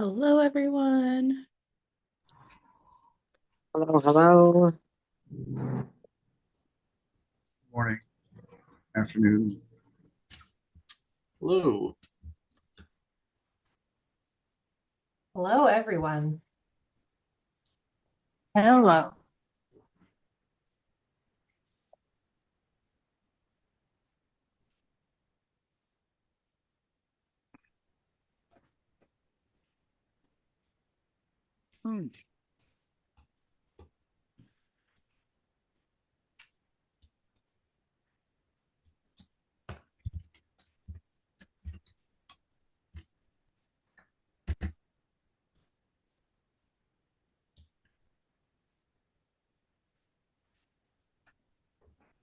Hello, everyone. Hello, hello. Morning, afternoon. Hello. Hello, everyone. Hello.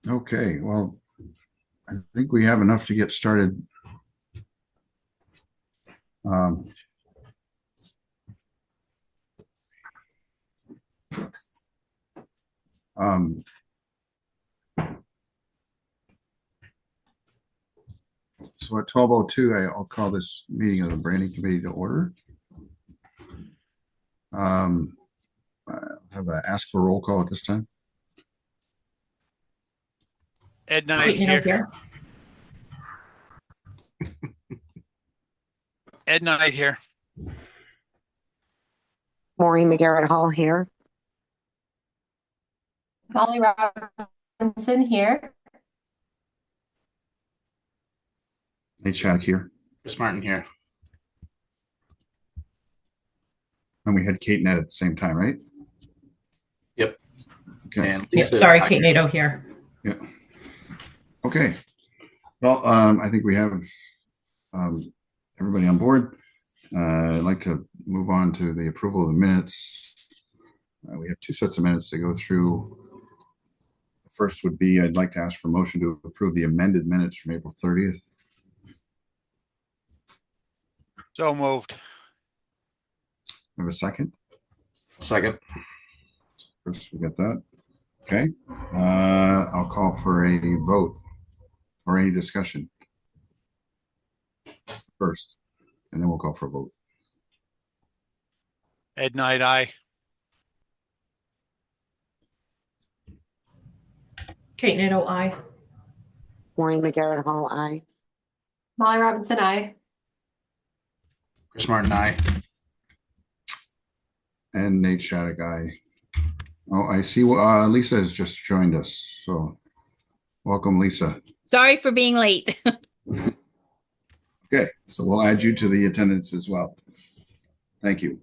Okay, well, I think we have enough to get started. Um, um, so at 12:02, I'll call this meeting of the branding committee to order. I have a ask for roll call at this time. Ed Knight here. Ed Knight here. Maureen McGarrett Hall here. Molly Robinson here. Nate Shattuck here. Chris Martin here. And we had Kate and Ed at the same time, right? Yep. Okay. And Yep, Lisa is sorry, not Kate here. Nato here. Yeah. Okay. Well, I think we have everybody on board. I'd like to move on to the approval of the minutes. We have two sets of minutes to go through. The first would be, I'd like to ask for motion to approve the amended minutes from April 30th. So moved. Have a second? Second. First, we got that. Okay. I'll call for a vote or any discussion first, and then we'll call for a vote. Ed Knight, aye. Kate Nato, aye. Maureen McGarrett Hall, aye. Molly Robinson, aye. Chris Martin, aye. And Nate Shattuck, aye. Oh, I see. Lisa has just joined us. So welcome, Lisa. Sorry for being late. Okay, so we'll add you to the attendance as well. Thank you.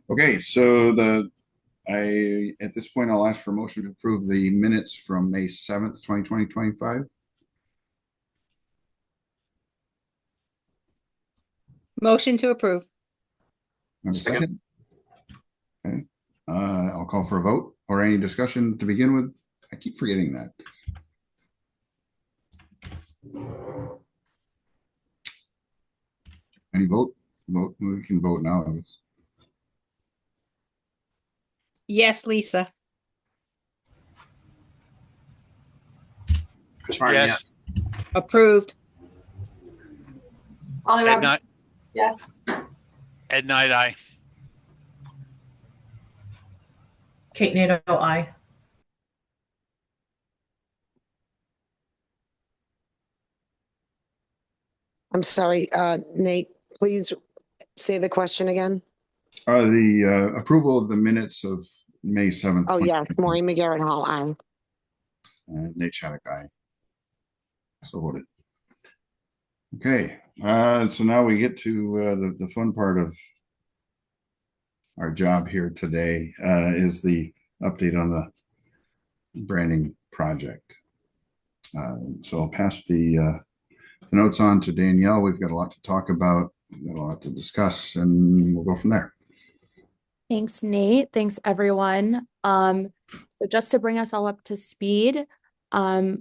Okay, so at this point, I'll ask for a motion to approve the minutes from May 7th, 2025. Motion to approve. Have a Second. second? Okay. I'll call for a vote or any discussion to begin with. I keep forgetting that. Any vote? Vote. We can vote now. Yes, Lisa. Chris Martin, Yes. yes. Approved. Molly Ed Robinson, Knight, yes. Ed Knight, aye. Kate Nato, aye. I'm sorry, Nate, please say the question again. The approval of the minutes of May 7th. Oh, yes, Maureen McGarrett Hall, aye. Nate Shattuck, aye. So voted. Okay, so now we get to the fun part of our job here today, is the update on the branding project. So I'll pass the notes on to Danielle. We've got a lot to talk about, we've got a lot to discuss, and we'll go from there. Thanks, Nate. Thanks, everyone. So just to bring us all up to speed,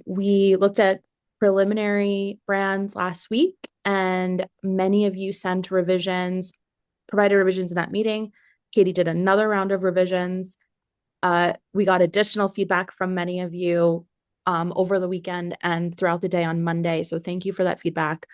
we looked at preliminary brands last week, and many of you sent revisions, provided revisions in that meeting. Katie did another round of revisions. We got additional feedback from many of you over the weekend and throughout the day on Monday. So thank you for that feedback.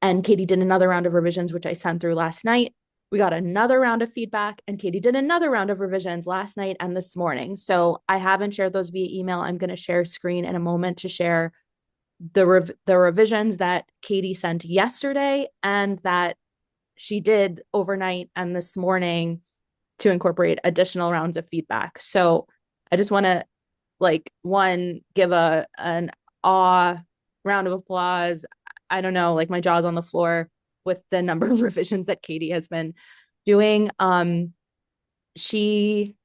and Katie did another round of revisions, which I sent through last night. We got another round of feedback, and Katie did another round of revisions last night and this morning. So I haven't shared those via email. I'm going to share screen in a moment to share the revisions that Katie sent yesterday and that she did overnight and this morning to incorporate additional rounds of feedback. So I just want to give an round of applause. I don't know, like my jaw's on the floor with the number of revisions that Katie has been doing. She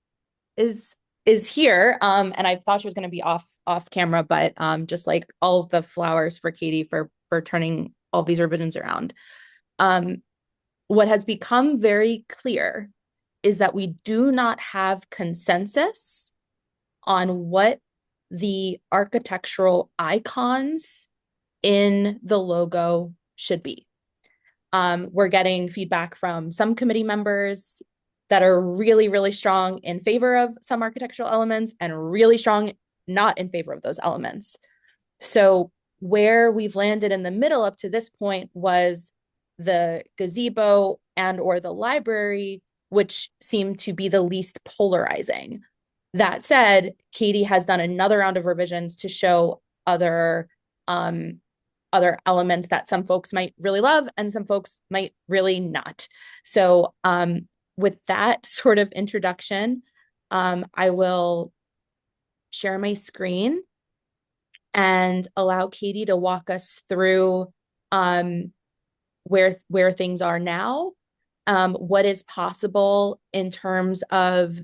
is here. And I thought she was going to be off camera, but just like all of the flowers for Katie for turning all these revisions around. What has become very clear is that we do not have consensus on what the architectural icons in the logo should be. We're getting feedback from some committee members that are really, really strong in favor of some architectural elements and really strong not in favor of those elements. So where we've landed in the middle up to this point was the gazebo and or the library, which seemed to be the least polarizing. That said, Katie has done another round of revisions to show other elements that some folks might really love and some folks might really not. So with that sort of introduction, I will share my screen and allow Katie to walk us through where things are now, what is possible in terms of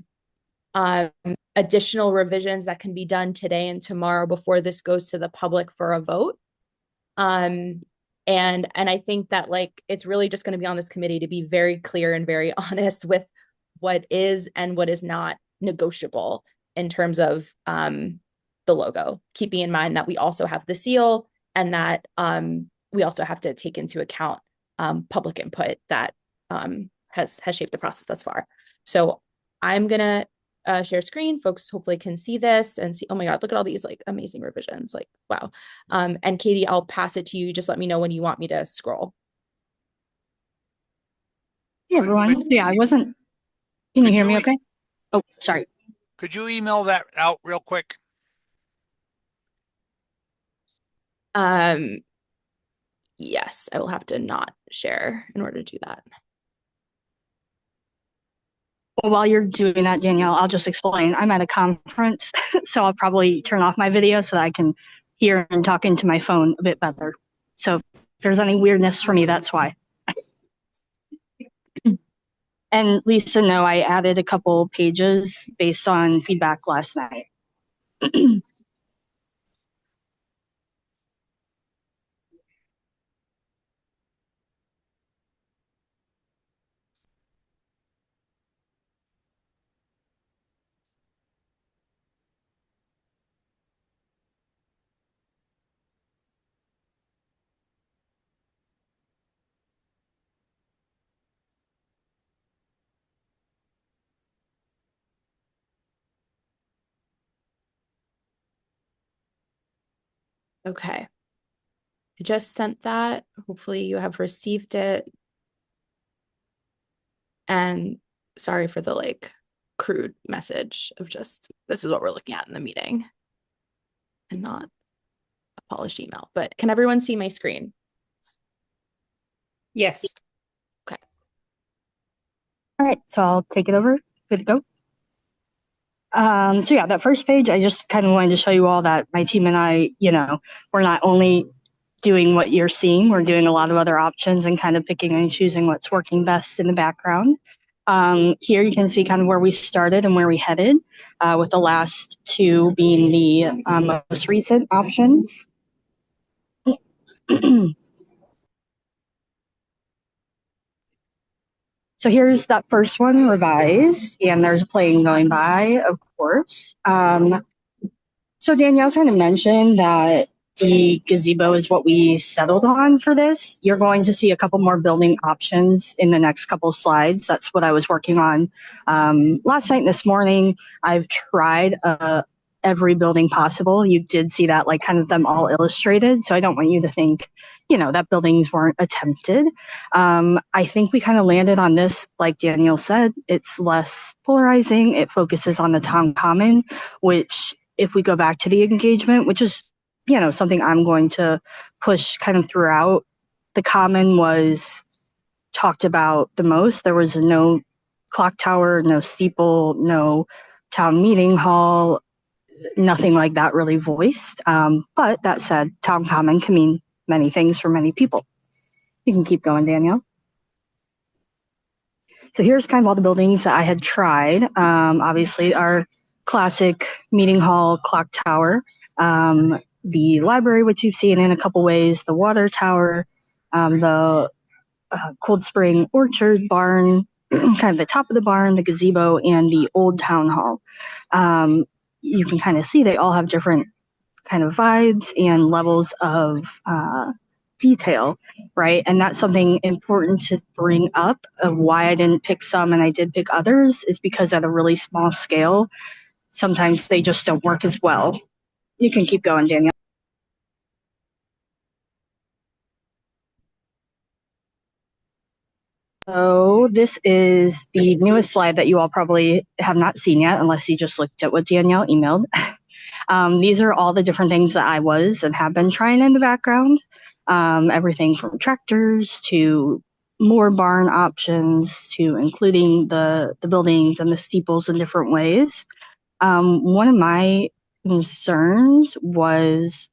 additional revisions that can be done today and tomorrow before this goes to the public for a vote. And I think that it's really just going to be on this committee to be very clear and very honest with what is and what is not negotiable in terms of the logo, keeping in mind that we also have the seal and that we also have to take into account public input that has shaped the process thus far. So I'm gonna share screen. Folks hopefully can see this and see, oh my God, look at all these amazing revisions. Wow. And Katie, I'll pass it to you. Just let me know when you want me to scroll. Hey everyone. Yeah, I wasn't. Can you hear me okay? Oh, sorry. Could you email that out real quick? Yes, I will have to not share in order to do that. Well, while you're doing that, Danielle, I'll just explain. I'm at a conference, so I'll probably turn off my video so that I can hear and talk into my phone a bit better. So if there's any weirdness for me, that's why. And Lisa, no, I added a couple pages based on feedback last night. Okay. I just sent that. Hopefully you have received it. And sorry for the crude message of just, this is what we're looking at in the meeting and not a polished email. But can everyone see my screen? Yes. Okay. All right, so I'll take it over. Good to go. So yeah, that first page, I just kind of wanted to show you all that my team and I, we're not only doing what you're seeing, we're doing a lot of other options and kind of picking and choosing what's working best in the background. Here you can see kind of where we started and where we headed, with the last two being the most recent options. So here's that first one revised, and there's a plane going by, of course. So Danielle kind of mentioned that the gazebo is what we settled on for this. You're going to see a couple more building options in the next couple slides. That's what I was working on last night and this morning. I've tried a every building possible. You did see that, like, kind of them all illustrated. So I don't want you to think, that buildings weren't attempted. I think we kind of landed on this, like Daniel said, it's less polarizing. It focuses on the town common, which, if we go back to the engagement, which is, something I'm going to push kind of throughout, the common was talked about the most. There was no clock tower, no steeple, no town meeting hall, nothing like that really voiced. But that said, town common can mean many things for many people. You can keep going, Danielle. So here's kind of all the buildings that I had tried. Obviously, our classic meeting hall, clock tower, the library, which you've seen in a couple ways, the water tower, the Cold Spring Orchard barn, kind of the top of the barn, the gazebo, and the old town hall. You can kind of see they all have different kind of vibes and levels of detail, right? And that's something important to bring up of why I didn't pick some and I did pick others, is because at a really small scale, sometimes they just don't work as well. You can keep going, Danielle. So this is the newest slide that you all probably have not seen yet, unless you just looked at what Danielle emailed. These are all the different things that I was and have been trying in the background. Everything from tractors to more barn options to including the buildings and the steeples in different ways. One of my concerns was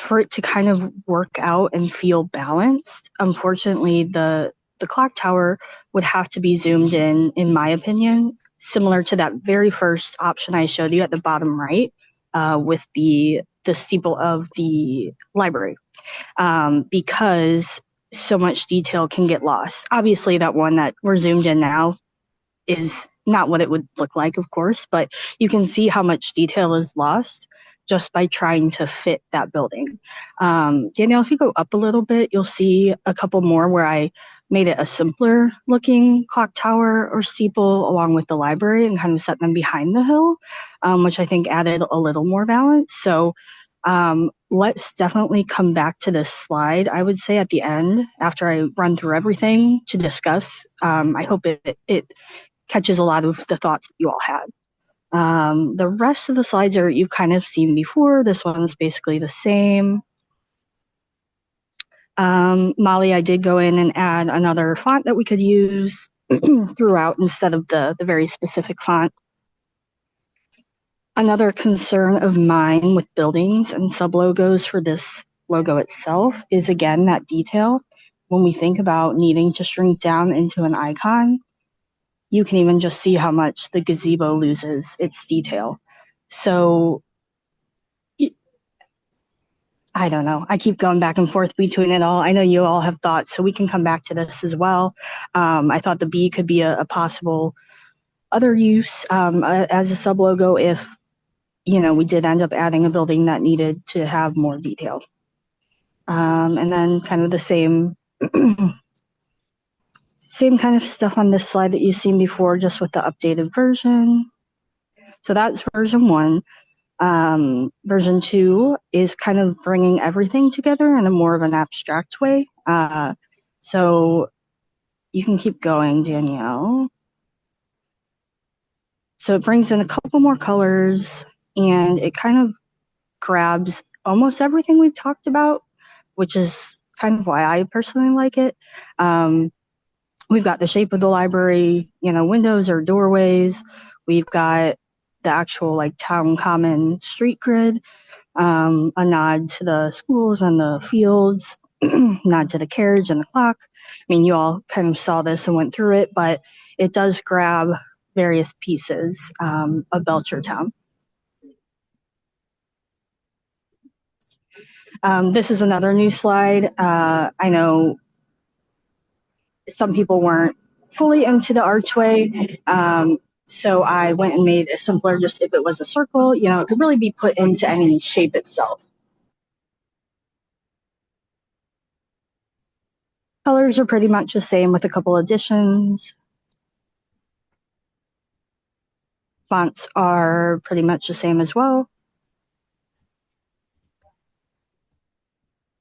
for it to kind of work out and feel balanced. Unfortunately, the clock tower would have to be zoomed in my opinion, similar to that very first option I showed you at the bottom right, with the steeple of the library, because so much detail can get lost. Obviously, that one that we're zoomed in now is not what it would look like, of course, but you can see how much detail is lost just by trying to fit that building. Danielle, if you go up a little bit, you'll see a couple more where I made it a simpler looking clock tower or steeple along with the library and kind of set them behind the hill, which I think added a little more balance. So let's definitely come back to this slide, I would say, at the end after I run through everything to discuss. I hope it catches a lot of the thoughts that you all had. The rest of the slides are you've kind of seen before. This one's basically the same. Molly, I did go in and add another font that we could use throughout instead of the very specific font. Another concern of mine with buildings and sublogos for this logo itself is, again, that detail. When we think about needing to shrink down into an icon, you can even just see how much the gazebo loses its detail. So I don't know. I keep going back and forth between it all. I know you all have thoughts, so we can come back to this as well. I thought the B could be a possible other use as a sub logo if, we did end up adding a building that needed to have more detail. And then kind of the same same kind of stuff on this slide that you've seen before, just with the updated version. So that's version 1. Version 2 is kind of bringing everything together in a more of an abstract way. So you can keep going, Danielle. So it brings in a couple more colors and it kind of grabs almost everything we've talked about, which is kind of why I personally like it. We've got the shape of the library, windows or doorways. We've got the actual town common street grid, a nod to the schools and the fields, nod to the carriage and the clock. I mean, you all kind of saw this and went through it, but it does grab various pieces of Belchertown. This is another new slide. I know some people weren't fully into the archway. So I went and made a simpler, just if it was a circle, it could really be put into any shape itself. Colors are pretty much the same with a couple additions. Fonts are pretty much the same as well.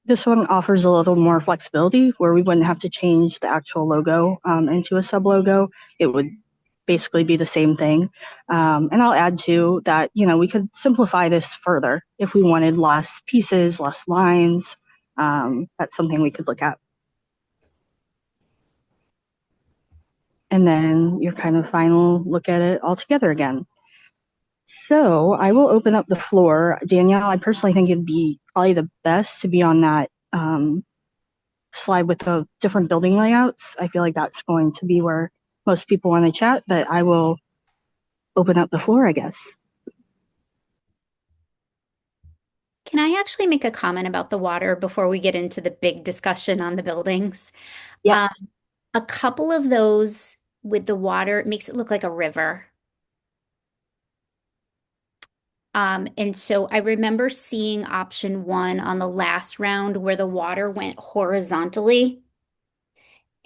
This one offers a little more flexibility where we wouldn't have to change the actual logo into a sub logo. It would basically be the same thing. And I'll add to that, we could simplify this further if we wanted less pieces, less lines. That's something we could look at. And then your kind of final look at it all together again. So I will open up the floor. Danielle, I personally think it'd be probably the best to be on that slide with the different building layouts. I feel like that's going to be where most people want to chat, but I will open up the floor, I guess. Can I actually make a comment about the water before we get into the big discussion on the buildings? Yes. A couple of those with the water, it makes it look like a river. And so I remember seeing option 1 on the last round where the water went horizontally.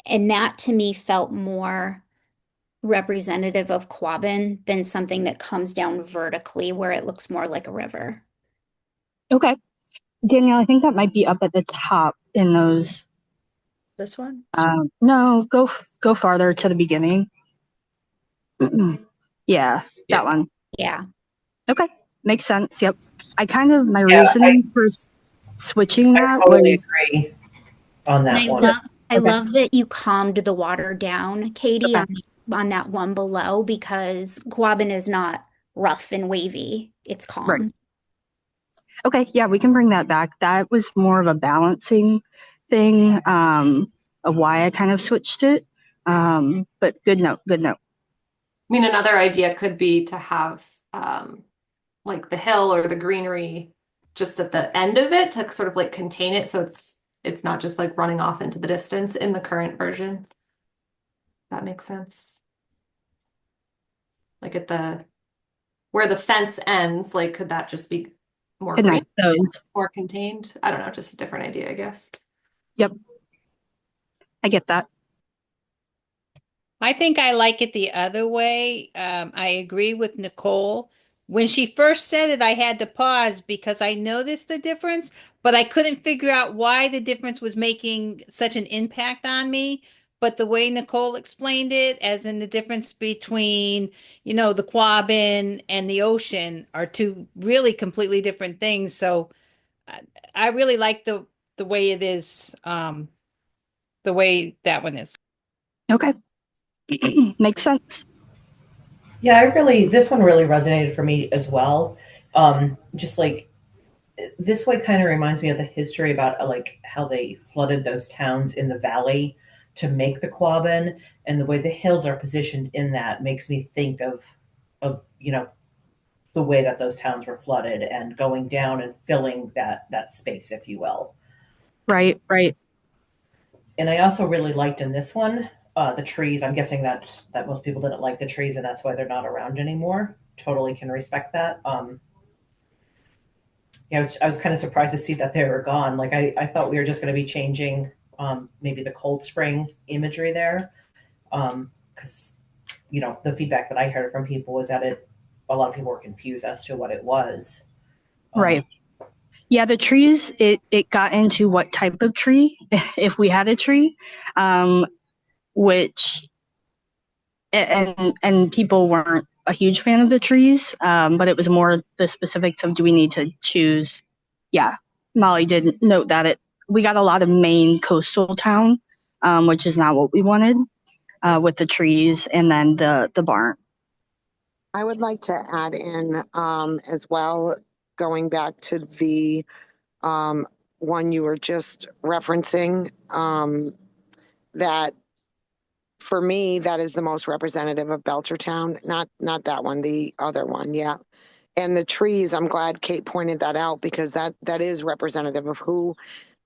And that to me felt more representative of Quabbin than something that comes down vertically where it looks more like a river. Okay. Danielle, I think that might be up at the top in those. This one? No, go farther to the beginning. Yeah, that one. Yeah. Okay, makes sense. Yep. My reasoning for switching I that totally was agree on that one. I love that you calmed the water down, Katie, Okay. on that one below, because Quabbin is not rough and wavy. It's calm. Right. Okay, yeah, we can bring that back. That was more of a balancing thing of why I kind of switched it. But good note. I mean, another idea could be to have like the hill or the greenery just at the end of it to sort of like contain it, so it's not just like running off into the distance in the current version. That makes sense. Like where the fence ends, like could that just be more Good night. green, Those. more contained? I don't know, just a different idea, I guess. Yep. I get that. I think I like it the other way. I agree with Nicole. When she first said it, I had to pause because I noticed the difference, but I couldn't figure out why the difference was making such an impact on me. But the way Nicole explained it, as in the difference between, the Quabbin and the ocean are two really completely different things. So I really like the way it is, the way that one is. Okay. Makes sense. Yeah, this one really resonated for me as well. Just like this way kind of reminds me of the history about like how they flooded those towns in the valley to make the Quabbin, and the way the hills are positioned in that makes me think of the way that those towns were flooded and going down and filling that space, if you will. Right. And I also really liked in this one the trees. I'm guessing that most people didn't like the trees, and that's why they're not around anymore. Totally can respect that. Yeah, I was kind of surprised to see that they were gone. Like I thought we were just going to be changing maybe the Cold Spring imagery there, because the feedback that I heard from people was that a lot of people were confused as to what it was. Right. Yeah, the trees, it got into what type of tree, if we had a tree, which, and people weren't a huge fan of the trees, but it was more the specifics of do we need to choose. Yeah, Molly did note that we got a lot of Maine coastal town, which is not what we wanted with the trees and then the barn. I would like to add in as well, going back to the one you were just referencing, that for me, that is the most representative of Belchertown, not that one, the other one. Yeah. And the trees, I'm glad Kate pointed that out, because that is representative of who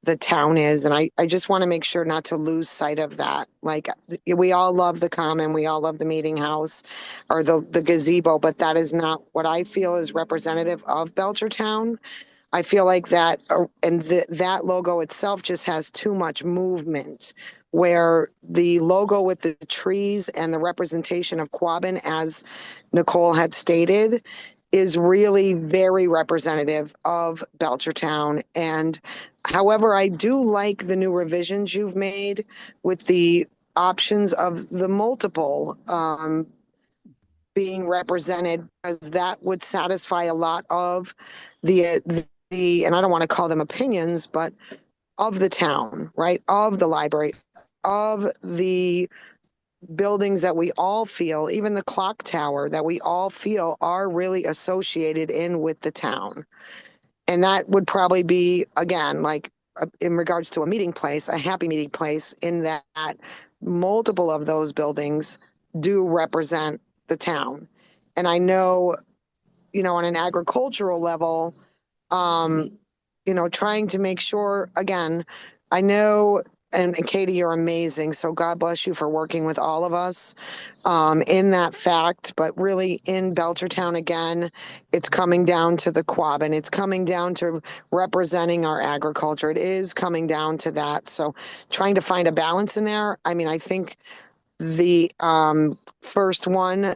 the town is. And I just want to make sure not to lose sight of that. Like, we all love the common, we all love the meeting house or the gazebo, but that is not what I feel is representative of Belchertown. I feel like that, and that logo itself just has too much movement. Where the logo with the trees and the representation of Quabbin, as Nicole had stated, is really very representative of Belchertown. And however, I do like the new revisions you've made with the options of the multiple being represented, because that would satisfy a lot of the, and I don't want to call them opinions, but of the town, right? Of the library, of the buildings that we all feel, even the clock tower that we all feel are really associated in with the town. And that would probably be, again, like in regards to a meeting place, a happy meeting place, in that multiple of those buildings do represent the town. And I know, on an agricultural level, um, trying to make sure, again, I know, and Katie, you're amazing. So God bless you for working with all of us in that fact. But really, in Belchertown, again, it's coming down to the Quab, and it's coming down to representing our agriculture. It is coming down to that. So trying to find a balance in there. I mean, I think the first one,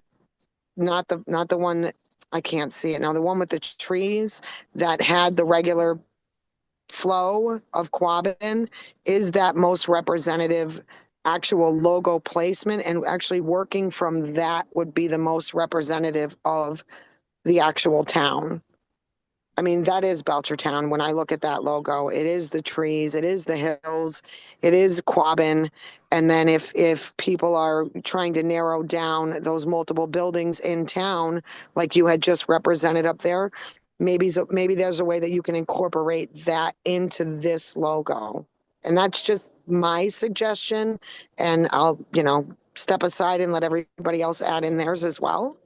not the one, I can't see it now, the one with the trees that had the regular flow of Quabbin, is that most representative actual logo placement, and actually working from that would be the most representative of the actual town. I mean, that is Belchertown. When I look at that logo, it is the trees, it is the hills, it is Quabbin. And then if people are trying to narrow down those multiple buildings in town, like you had just represented up there, maybe there's a way that you can incorporate that into this logo. And that's just my suggestion. And I'll, step aside and let everybody else add in theirs as well.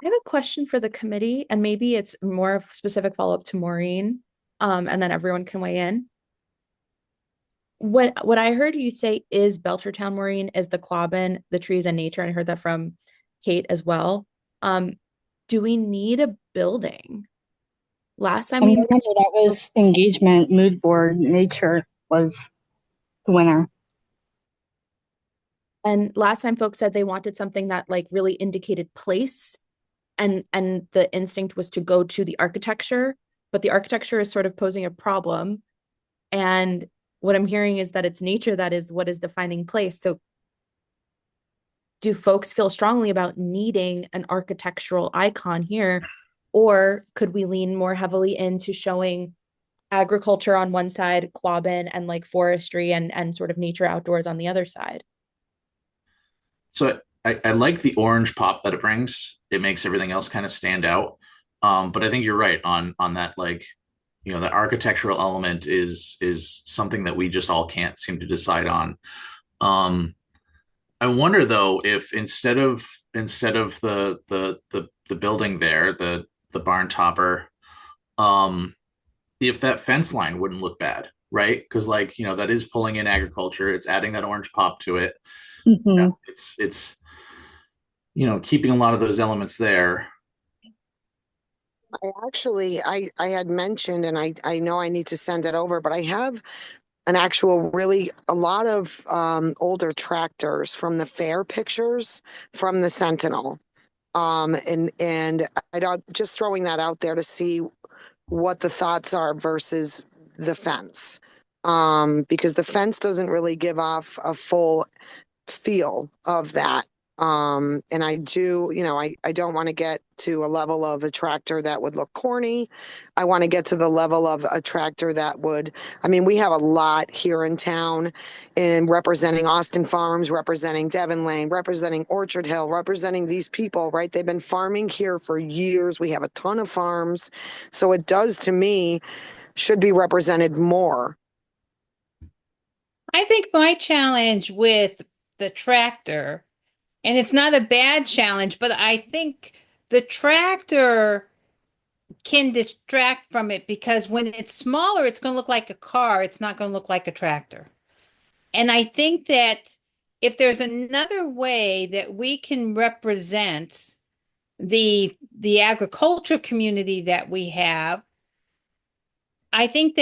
I have a question for the committee, and maybe it's more of specific follow-up to Maureen, and then everyone can weigh in. What I heard you say is Belchertown, Maureen, is the Quabbin, the trees and nature, and I heard that from Kate as well. Do we need a building? Last time I we remember that was engagement, mood board, nature was the winner. And last time folks said they wanted something that like really indicated place, and the instinct was to go to the architecture, but the architecture is sort of posing a problem. And what I'm hearing is that it's nature that is what is defining place. So do folks feel strongly about needing an architectural icon here? Or could we lean more heavily into showing agriculture on one side, Quabbin, and like forestry and sort of nature outdoors on the other side? So I like the orange pop that it brings. It makes everything else kind of stand out. But I think you're right on that, like, the architectural element is something that we just all can't seem to decide on. I wonder though if instead of the building there, the barn topper, if that fence line wouldn't look bad, right? Because like, that is pulling in agriculture, it's adding that orange pop to it. Mm-hmm. It's keeping a lot of those elements there. I had mentioned, and I know I need to send it over, but I have an actual a lot of older tractors from the fair pictures from the Sentinel. And I don't, just throwing that out there to see what the thoughts are versus the fence. Because the fence doesn't really give off a full feel of that. And I do, I don't want to get to a level of a tractor that would look corny. I want to get to the level of a tractor that would, I mean, we have a lot here in town in representing Austin Farms, representing Devon Lane, representing Orchard Hill, representing these people, right? They've been farming here for years. We have a ton of farms. So it does, to me, should be represented more. I think my challenge with the tractor, and it's not a bad challenge, but I think the tractor can distract from it because when it's smaller, it's going to look like a car. It's not going to look like a tractor. And I think that if there's another way that we can represent the agriculture community that we have, I think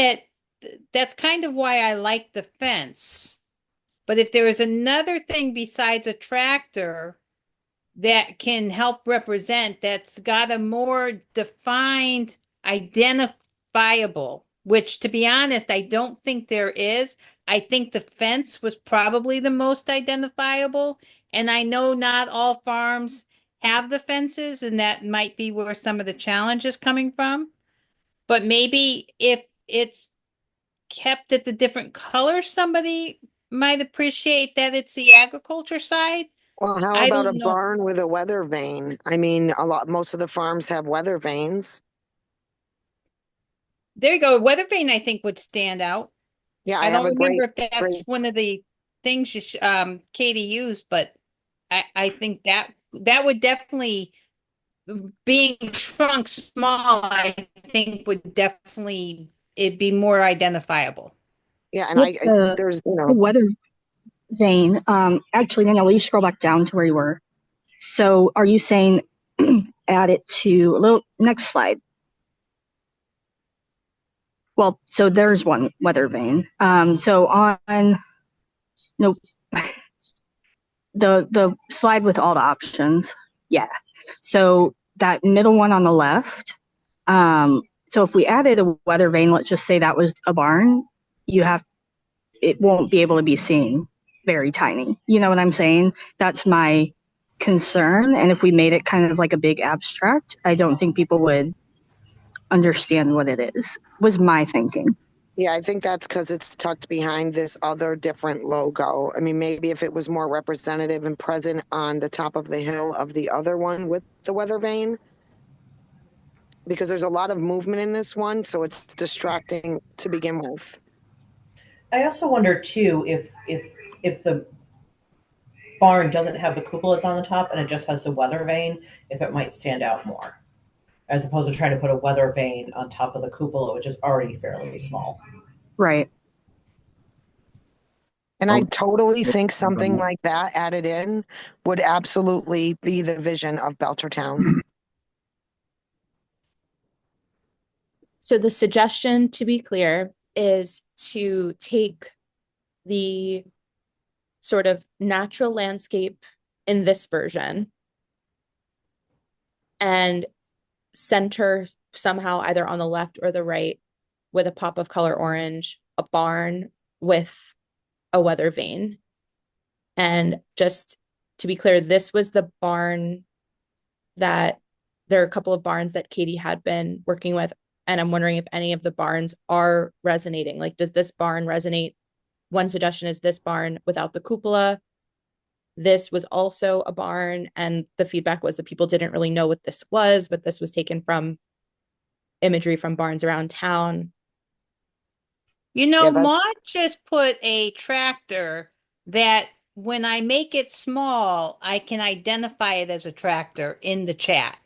that's kind of why I like the fence. But if there is another thing besides a tractor that can help represent, that's got a more defined, identifiable, which to be honest, I don't think there is. I think the fence was probably the most identifiable. And I know not all farms have the fences, and that might be where some of the challenge is coming from. But maybe if it's kept at the different colors, somebody might appreciate that it's the agriculture side. Well, how I about a don't know. barn with a weather vane? I mean, most of the farms have weather vanes. There you go. Weather vane, I think, would stand out. Yeah, I I have don't a remember great, if that's great. one of the things Katie used, but I think that would definitely, being shrunk small, I think would definitely it'd be more identifiable. Yeah, and With there's, the weather vane, actually, Danielle, will you scroll back down to where you were? So are you saying add it to a little next slide? Well, so there's one weather vane. So on no the slide with all the options, yeah. So that middle one on the left. So if we added a weather vane, let's just say that was a barn, it won't be able to be seen, very tiny. You know what I'm saying? That's my concern. And if we made it kind of like a big abstract, I don't think people would understand what it is, was my thinking. Yeah, I think that's because it's tucked behind this other different logo. I mean, maybe if it was more representative and present on the top of the hill of the other one with the weather vane, because there's a lot of movement in this one, so it's distracting to begin with. I also wonder too if the barn doesn't have the cupolas on the top and it just has the weather vane, if it might stand out more, as opposed to trying to put a weather vane on top of the cupola, which is already fairly small. Right. And I totally think something like that added in would absolutely be the vision of Belchertown. So the suggestion, to be clear, is to take the sort of natural landscape in this version and center somehow either on the left or the right with a pop of color orange, a barn with a weather vane. And just to be clear, this was the barn that there are a couple of barns that Katie had been working with. And I'm wondering if any of the barns are resonating. Like, does this barn resonate? One suggestion is this barn without the cupola. This was also a barn, and the feedback was that people didn't really know what this was, but this was taken from imagery from barns around town. You know, Yeah, Maud just put a tractor that when I make it small, I can identify it as a tractor in the chat.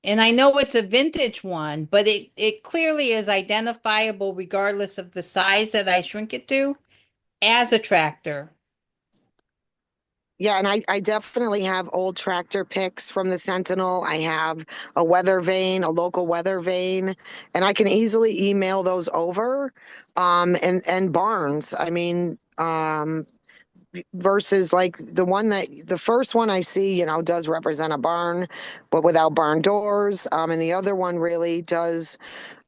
And I know it's a vintage one, but it clearly is identifiable regardless of the size that I shrink it to as a tractor. Yeah, and I definitely have old tractor pics from the Sentinel. I have a weather vane, a local weather vane, and I can easily email those over. And barns. I mean, versus like the first one I see, does represent a barn, but without barn doors. And the other one really does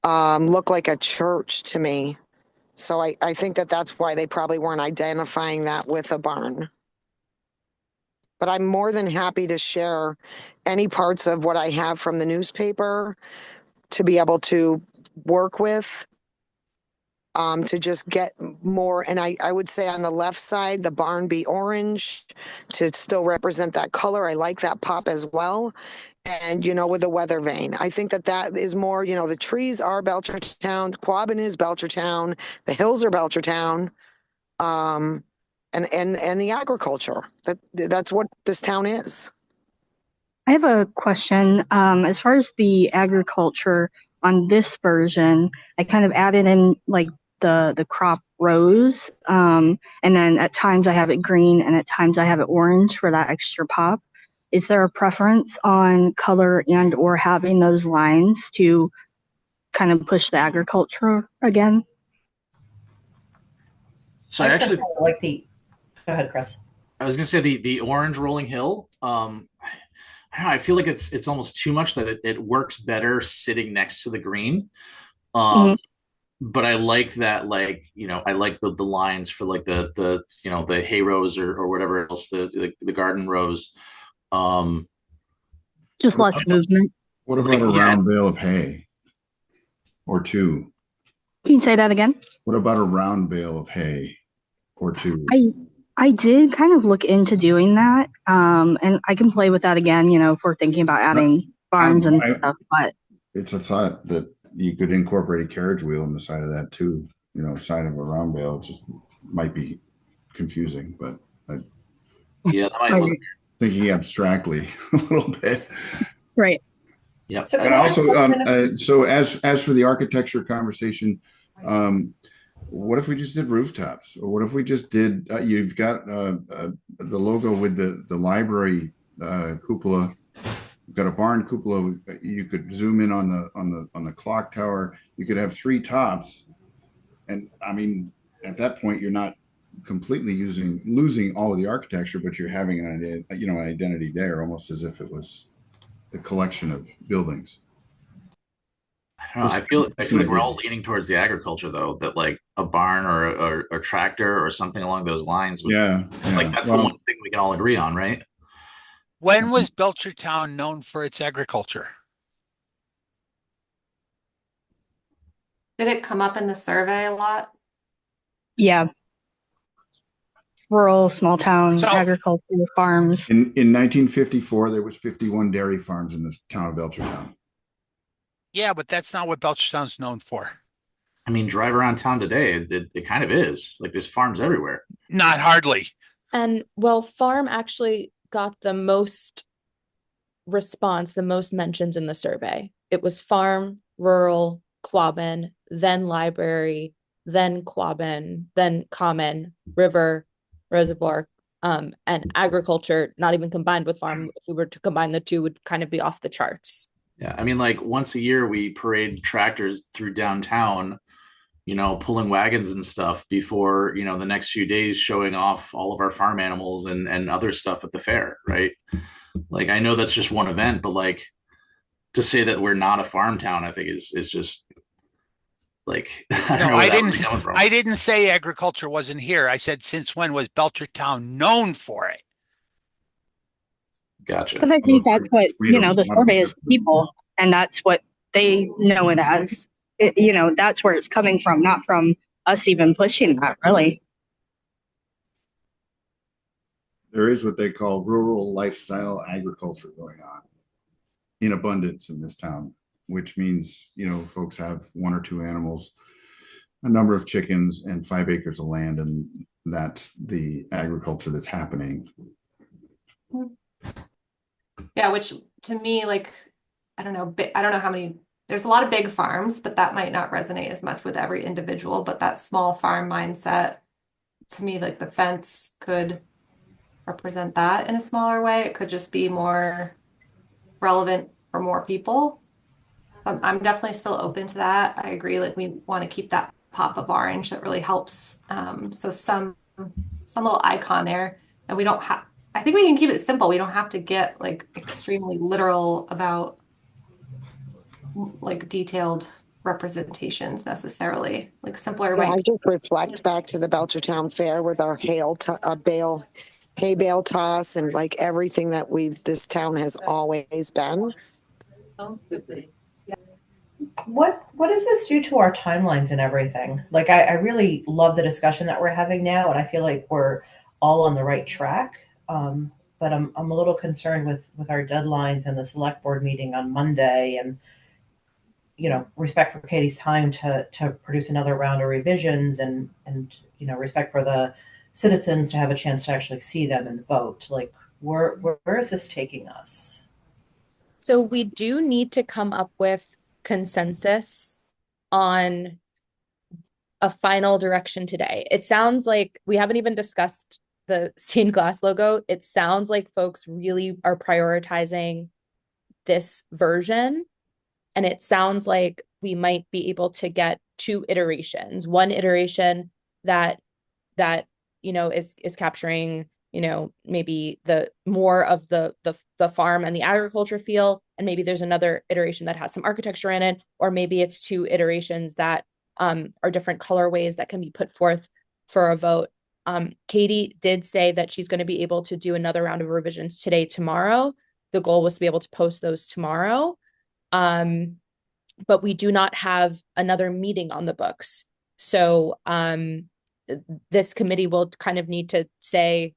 look like a church to me. So I think that's why they probably weren't identifying that with a barn. But I'm more than happy to share any parts of what I have from the newspaper to be able to work with, to just get more. And I would say on the left side, the barn be orange to still represent that color. I like that pop as well. And, with the weather vane, I think that is more, the trees are Belchertown, Quabbin is Belchertown, the hills are Belchertown. And the agriculture. That's what this town is. I have a question. As far as the agriculture on this version, I kind of added in like the crop rows. And then at times I have it green and at times I have it orange for that extra pop. is there a preference on color and or having those lines to kind of push the agriculture again? So I I actually personally like the. Go ahead, Chris. I was gonna say the orange rolling hill. I don't know, I feel like it's almost too much that it works better sitting next to the green. Mhm. Um, but I like that, like, I like the lines for like the the hay rows or whatever else, the garden rows. Um, Just less movement. What about like, a yeah, round bale of hay or two? Can you say that again? What about a round bale of hay or two? I did kind of look into doing that, and I can play with that again. If we're thinking about adding barns and stuff, but It's a thought that you could incorporate a carriage wheel on the side of that too. Side of a round bale. It just might be confusing, but yeah, that might look. thinking abstractly a little bit. Right. Yeah. So And also, so as for the architecture conversation, what if we just did rooftops, or what if we just did? You've got the logo with the library cupola. You've got a barn cupola. You could zoom in on the clock tower. You could have three tops, and I mean, at that point, you're not completely losing all of the architecture, but you're having an identity there, almost as if it was a collection of buildings. I don't know, I feel like we're all leaning towards the agriculture though, that like a barn or a tractor or something along those lines would, Yeah. like that's the one thing we can all agree on, right? When was Belchertown known for its agriculture? Did it come up in the survey a lot? Yeah. Rural, small town, agriculture, farms. In 1954, there was 51 dairy farms in the town of Belchertown. Yeah, but that's not what Belchertown's known for. I mean, drive around town today, it kind of is. Like there's farms everywhere. Not hardly. And well, farm actually got the most response, the most mentions in the survey. It was farm, rural, Quabbin, then library, then Quabbin, then common, river, reservoir, and agriculture, not even combined with farm. If we were to combine the two, would kind of be off the charts. Yeah, I mean, like once a year we parade tractors through downtown, pulling wagons and stuff before, the next few days showing off all of our farm animals and other stuff at the fair, right? Like I know that's just one event, but like to say that we're not a farm town, I think is just like I didn't say agriculture wasn't here. I said since when was Belchertown known for it? Gotcha. But I think that's what, the survey is people, and that's what they know it as. That's where it's coming from, not from us even pushing that, really. There is what they call rural lifestyle agriculture going on in abundance in this town, which means, folks have one or two animals, a number of chickens, and 5 acres of land, and that's the agriculture that's happening. Yeah, which to me, like, I don't know how many, there's a lot of big farms, but that might not resonate as much with every individual, but that small farm mindset, to me, like the fence could represent that in a smaller way. It could just be more relevant for more people. So I'm definitely still open to that. I agree, like we want to keep that pop of orange that really helps. So some little icon there, and we don't have, I think we can keep it simple. We don't have to get like extremely literal about like detailed representations necessarily. Like simpler. Yeah, I just reflect back to the Belchertown Fair with our hay bale toss and like everything that this town has always been. What does this do to our timelines and everything? Like, I really love the discussion that we're having now, and I feel like we're all on the right track. But I'm a little concerned with our deadlines and the select board meeting on Monday, and respect for Katie's time to produce another round of revisions, and respect for the citizens to have a chance to actually see them and vote. Like, where is this taking us? So we do need to come up with consensus on a final direction today. It sounds like we haven't even discussed the stained glass logo, it sounds like folks really are prioritizing this version. And it sounds like we might be able to get 2 iterations. One iteration that is capturing, maybe the more of the farm and the agriculture feel, and maybe there's another iteration that has some architecture in it, or maybe it's 2 iterations that are different colorways that can be put forth for a vote. Katie did say that she's going to be able to do another round of revisions today, tomorrow. The goal was to be able to post those tomorrow. But we do not have another meeting on the books. So this committee will kind of need to say,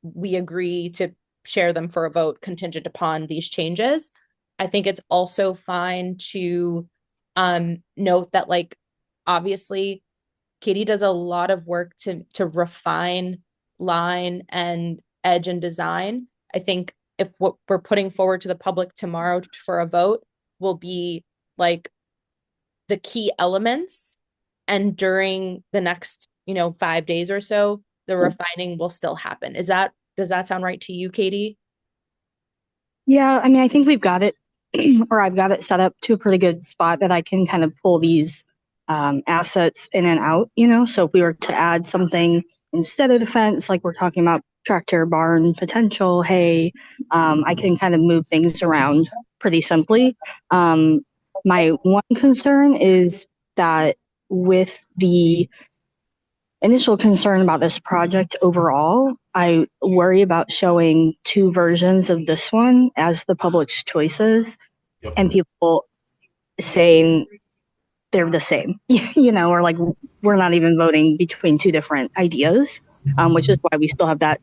we agree to share them for a vote contingent upon these changes. I think it's also fine to note that, like, obviously Katie does a lot of work to refine line and edge and design. I think if what we're putting forward to the public tomorrow for a vote will be like the key elements, and during the next 5 days or so, the refining will still happen. Does that sound right to you, Katie? Yeah, I mean, I think we've got it, or I've got it set up to a pretty good spot that I can kind of pull these assets in and out, so if we were to add something instead of the fence, like we're talking about tractor barn potential, hay, I can kind of move things around pretty simply. My one concern is that with the initial concern about this project overall, I worry about showing 2 versions of this one as the public's choices. Yep. And people saying they're the same, or like we're not even voting between 2 different ideas, which is why we still have that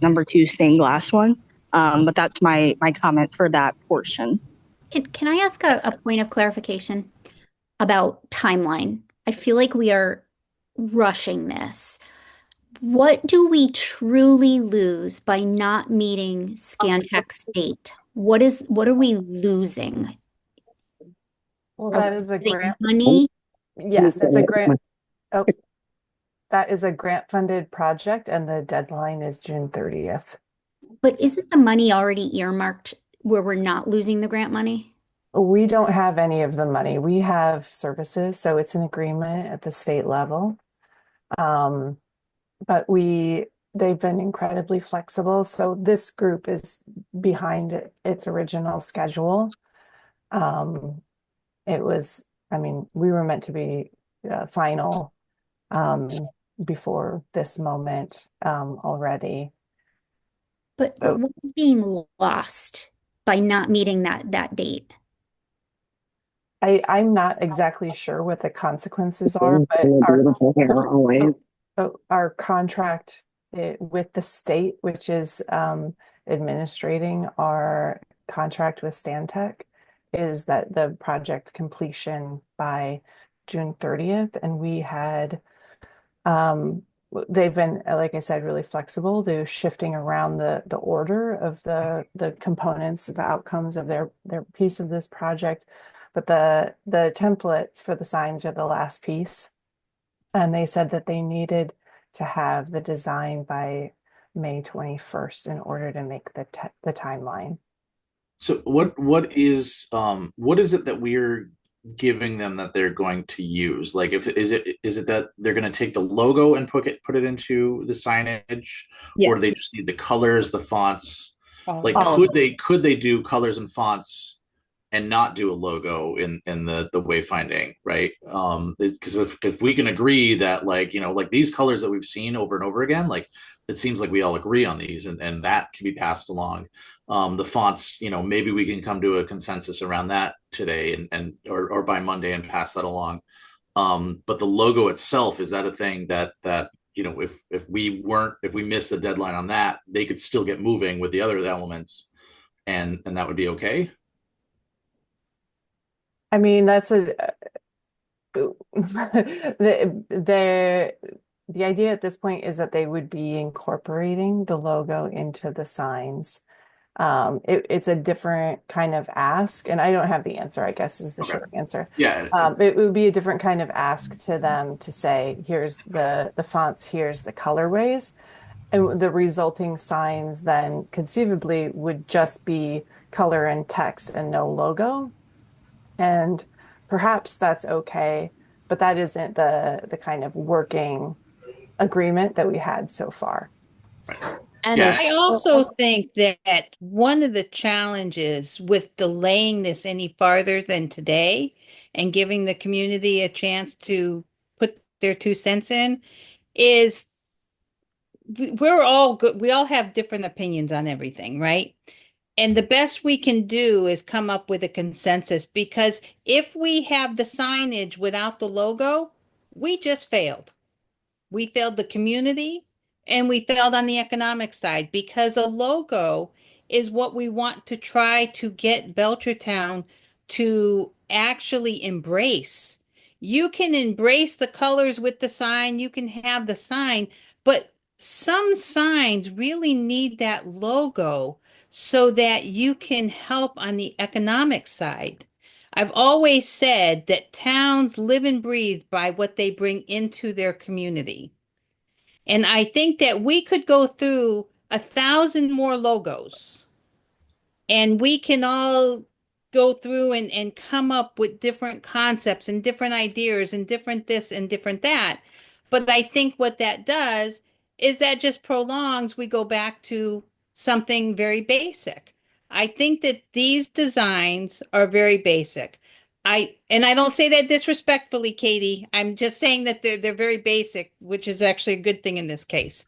number 2 stained glass one. But that's my comment for that portion. Can I ask a point of clarification about timeline? I feel like we are rushing this. What do we truly lose by not meeting Scantech's date? What are we losing? Well, that is a grant. Money? Yes, it's a grant. Oh, that is a grant funded project, and the deadline is June 30th. But isn't the money already earmarked where we're not losing the grant money? We don't have any of the money. We have services, so it's an agreement at the state level. But they've been incredibly flexible. So this group is behind its original schedule. We were meant to be final before this moment already. But what is being lost by not meeting that date? I'm not exactly sure what the consequences are, but our contract with the state, which is administrating our contract with Stantec, is that the project completion by June 30th. And we had, they've been, like I said, really flexible to shifting around the order of the components, the outcomes of their piece of this project. But the templates for the signs are the last piece. And they said that they needed to have the design by May 21st in order to make the timeline. So what is it that we're giving them that they're going to use? Like, is it that they're going to take the logo and put it into the signage, or do they just need the colors, the fonts? Like, could they do colors and fonts and not do a logo in the wayfinding, right? Because if we can agree that, like these colors that we've seen over and over again, like, it seems like we all agree on these, and that can be passed along. The fonts, maybe we can come to a consensus around that today or by Monday and pass that along. But the logo itself, is that a thing that if we miss the deadline on that, they could still get moving with the other elements, and that would be okay? I mean, that's the idea at this point is that they would be incorporating the logo into the signs. It's a different kind of ask, and I don't have the answer, I guess is the Okay. short answer. Yeah. It would be a different kind of ask to them to say, here's the fonts, here's the colorways. And the resulting signs then conceivably would just be color and text and no logo. And perhaps that's okay, but that isn't the kind of working agreement that we had so far. And Yeah. I also think that one of the challenges with delaying this any farther than today and giving the community a chance to put their 2 cents in is we're all good. We all have different opinions on everything, right? And the best we can do is come up with a consensus, because if we have the signage without the logo, we just failed. We failed the community and we failed on the economic side, because a logo is what we want to try to get Belchertown to actually embrace. You can embrace the colors with the sign, you can have the sign, but some signs really need that logo so that you can help on the economic side. I've always said that towns live and breathe by what they bring into their community. And I think that we could go through 1,000 more logos, and we can all go through and come up with different concepts and different ideas and different this and different that. But I think what that does is that just prolongs, we go back to something very basic. I think that these designs are very basic. I don't say that disrespectfully, Katie. I'm just saying that they're very basic, which is actually a good thing in this case.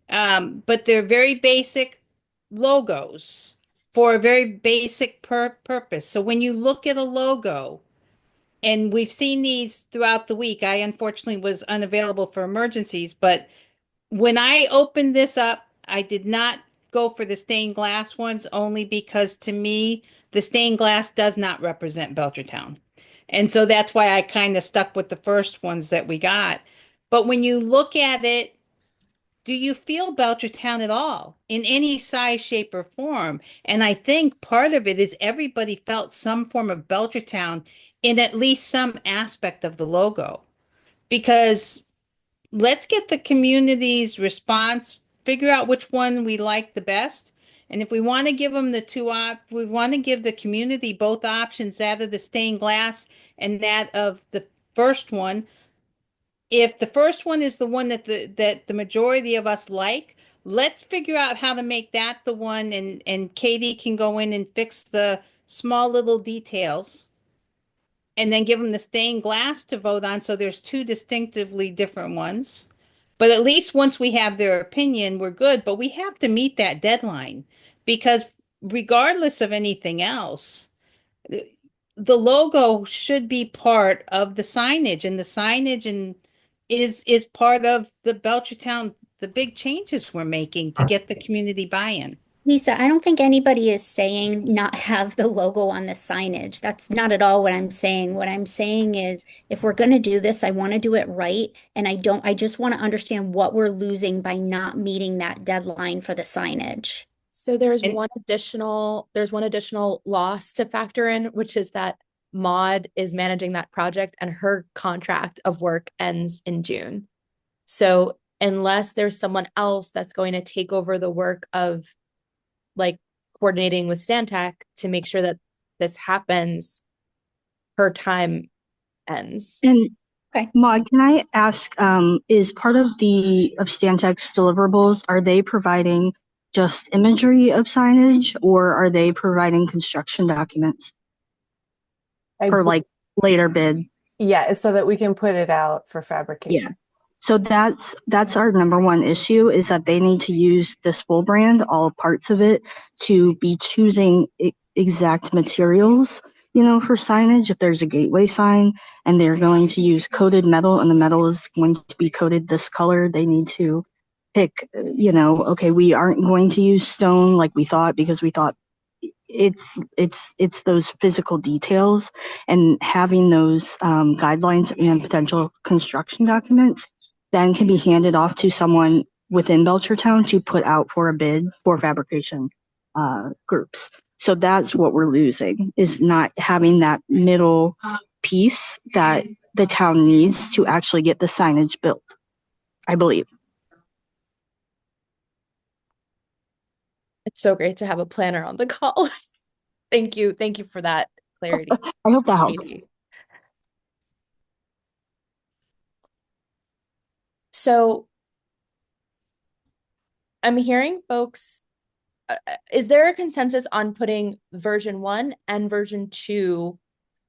But they're very basic logos for a very basic purpose. So when you look at a logo, and we've seen these throughout the week, I unfortunately was unavailable for emergencies, but when I opened this up, I did not go for the stained glass ones, only because to me, the stained glass does not represent Belchertown. And so that's why I kind of stuck with the first ones that we got. But when you look at it, do you feel Belchertown at all in any size, shape, or form? And I think part of it is everybody felt some form of Belchertown in at least some aspect of the logo. Because let's get the community's response, figure out which one we like the best. And if we want to give them the we want to give the community both options, that of the stained glass and that of the first one. If the first one is the one that the majority of us like, let's figure out how to make that the one, and Katie can go in and fix the small little details and then give them the stained glass to vote on, so there's two distinctively different ones. But at least once we have their opinion, we're good. But we have to meet that deadline, because regardless of anything else, the logo should be part of the signage, and the signage is part of the Belchertown, the big changes we're making to get the community buy-in. Lisa, I don't think anybody is saying not have the logo on the signage. That's not at all what I'm saying. What I'm saying is if we're going to do this, I want to do it right. And I just want to understand what we're losing by not meeting that deadline for the signage. So there's one additional loss to factor in, which is that Maud is managing that project and her contract of work ends in June. So unless there's someone else that's going to take over the work of like coordinating with Stantec to make sure that this happens, her time ends. And okay, Maud, can I ask, is part of Stantec's deliverables, are they providing just imagery of signage, or are they providing construction documents for like later bid? Yeah, so that we can put it out for fabrication. Yeah. So that's our number one issue, is that they need to use this full brand, all parts of it, to be choosing exact materials, for signage. If there's a gateway sign and they're going to use coated metal and the metal is going to be coated this color, they need to pick, okay, we aren't going to use stone like we thought, because we thought it's those physical details, and having those guidelines and potential construction documents then can be handed off to someone within Belchertown to put out for a bid for fabrication. groups. So that's what we're losing, is not having that middle piece that the town needs to actually get the signage built, I believe. It's so great to have a planner on the call. Thank you. Thank you for that clarity. I hope that helps. So I'm hearing folks, is there a consensus on putting version 1 and version 2,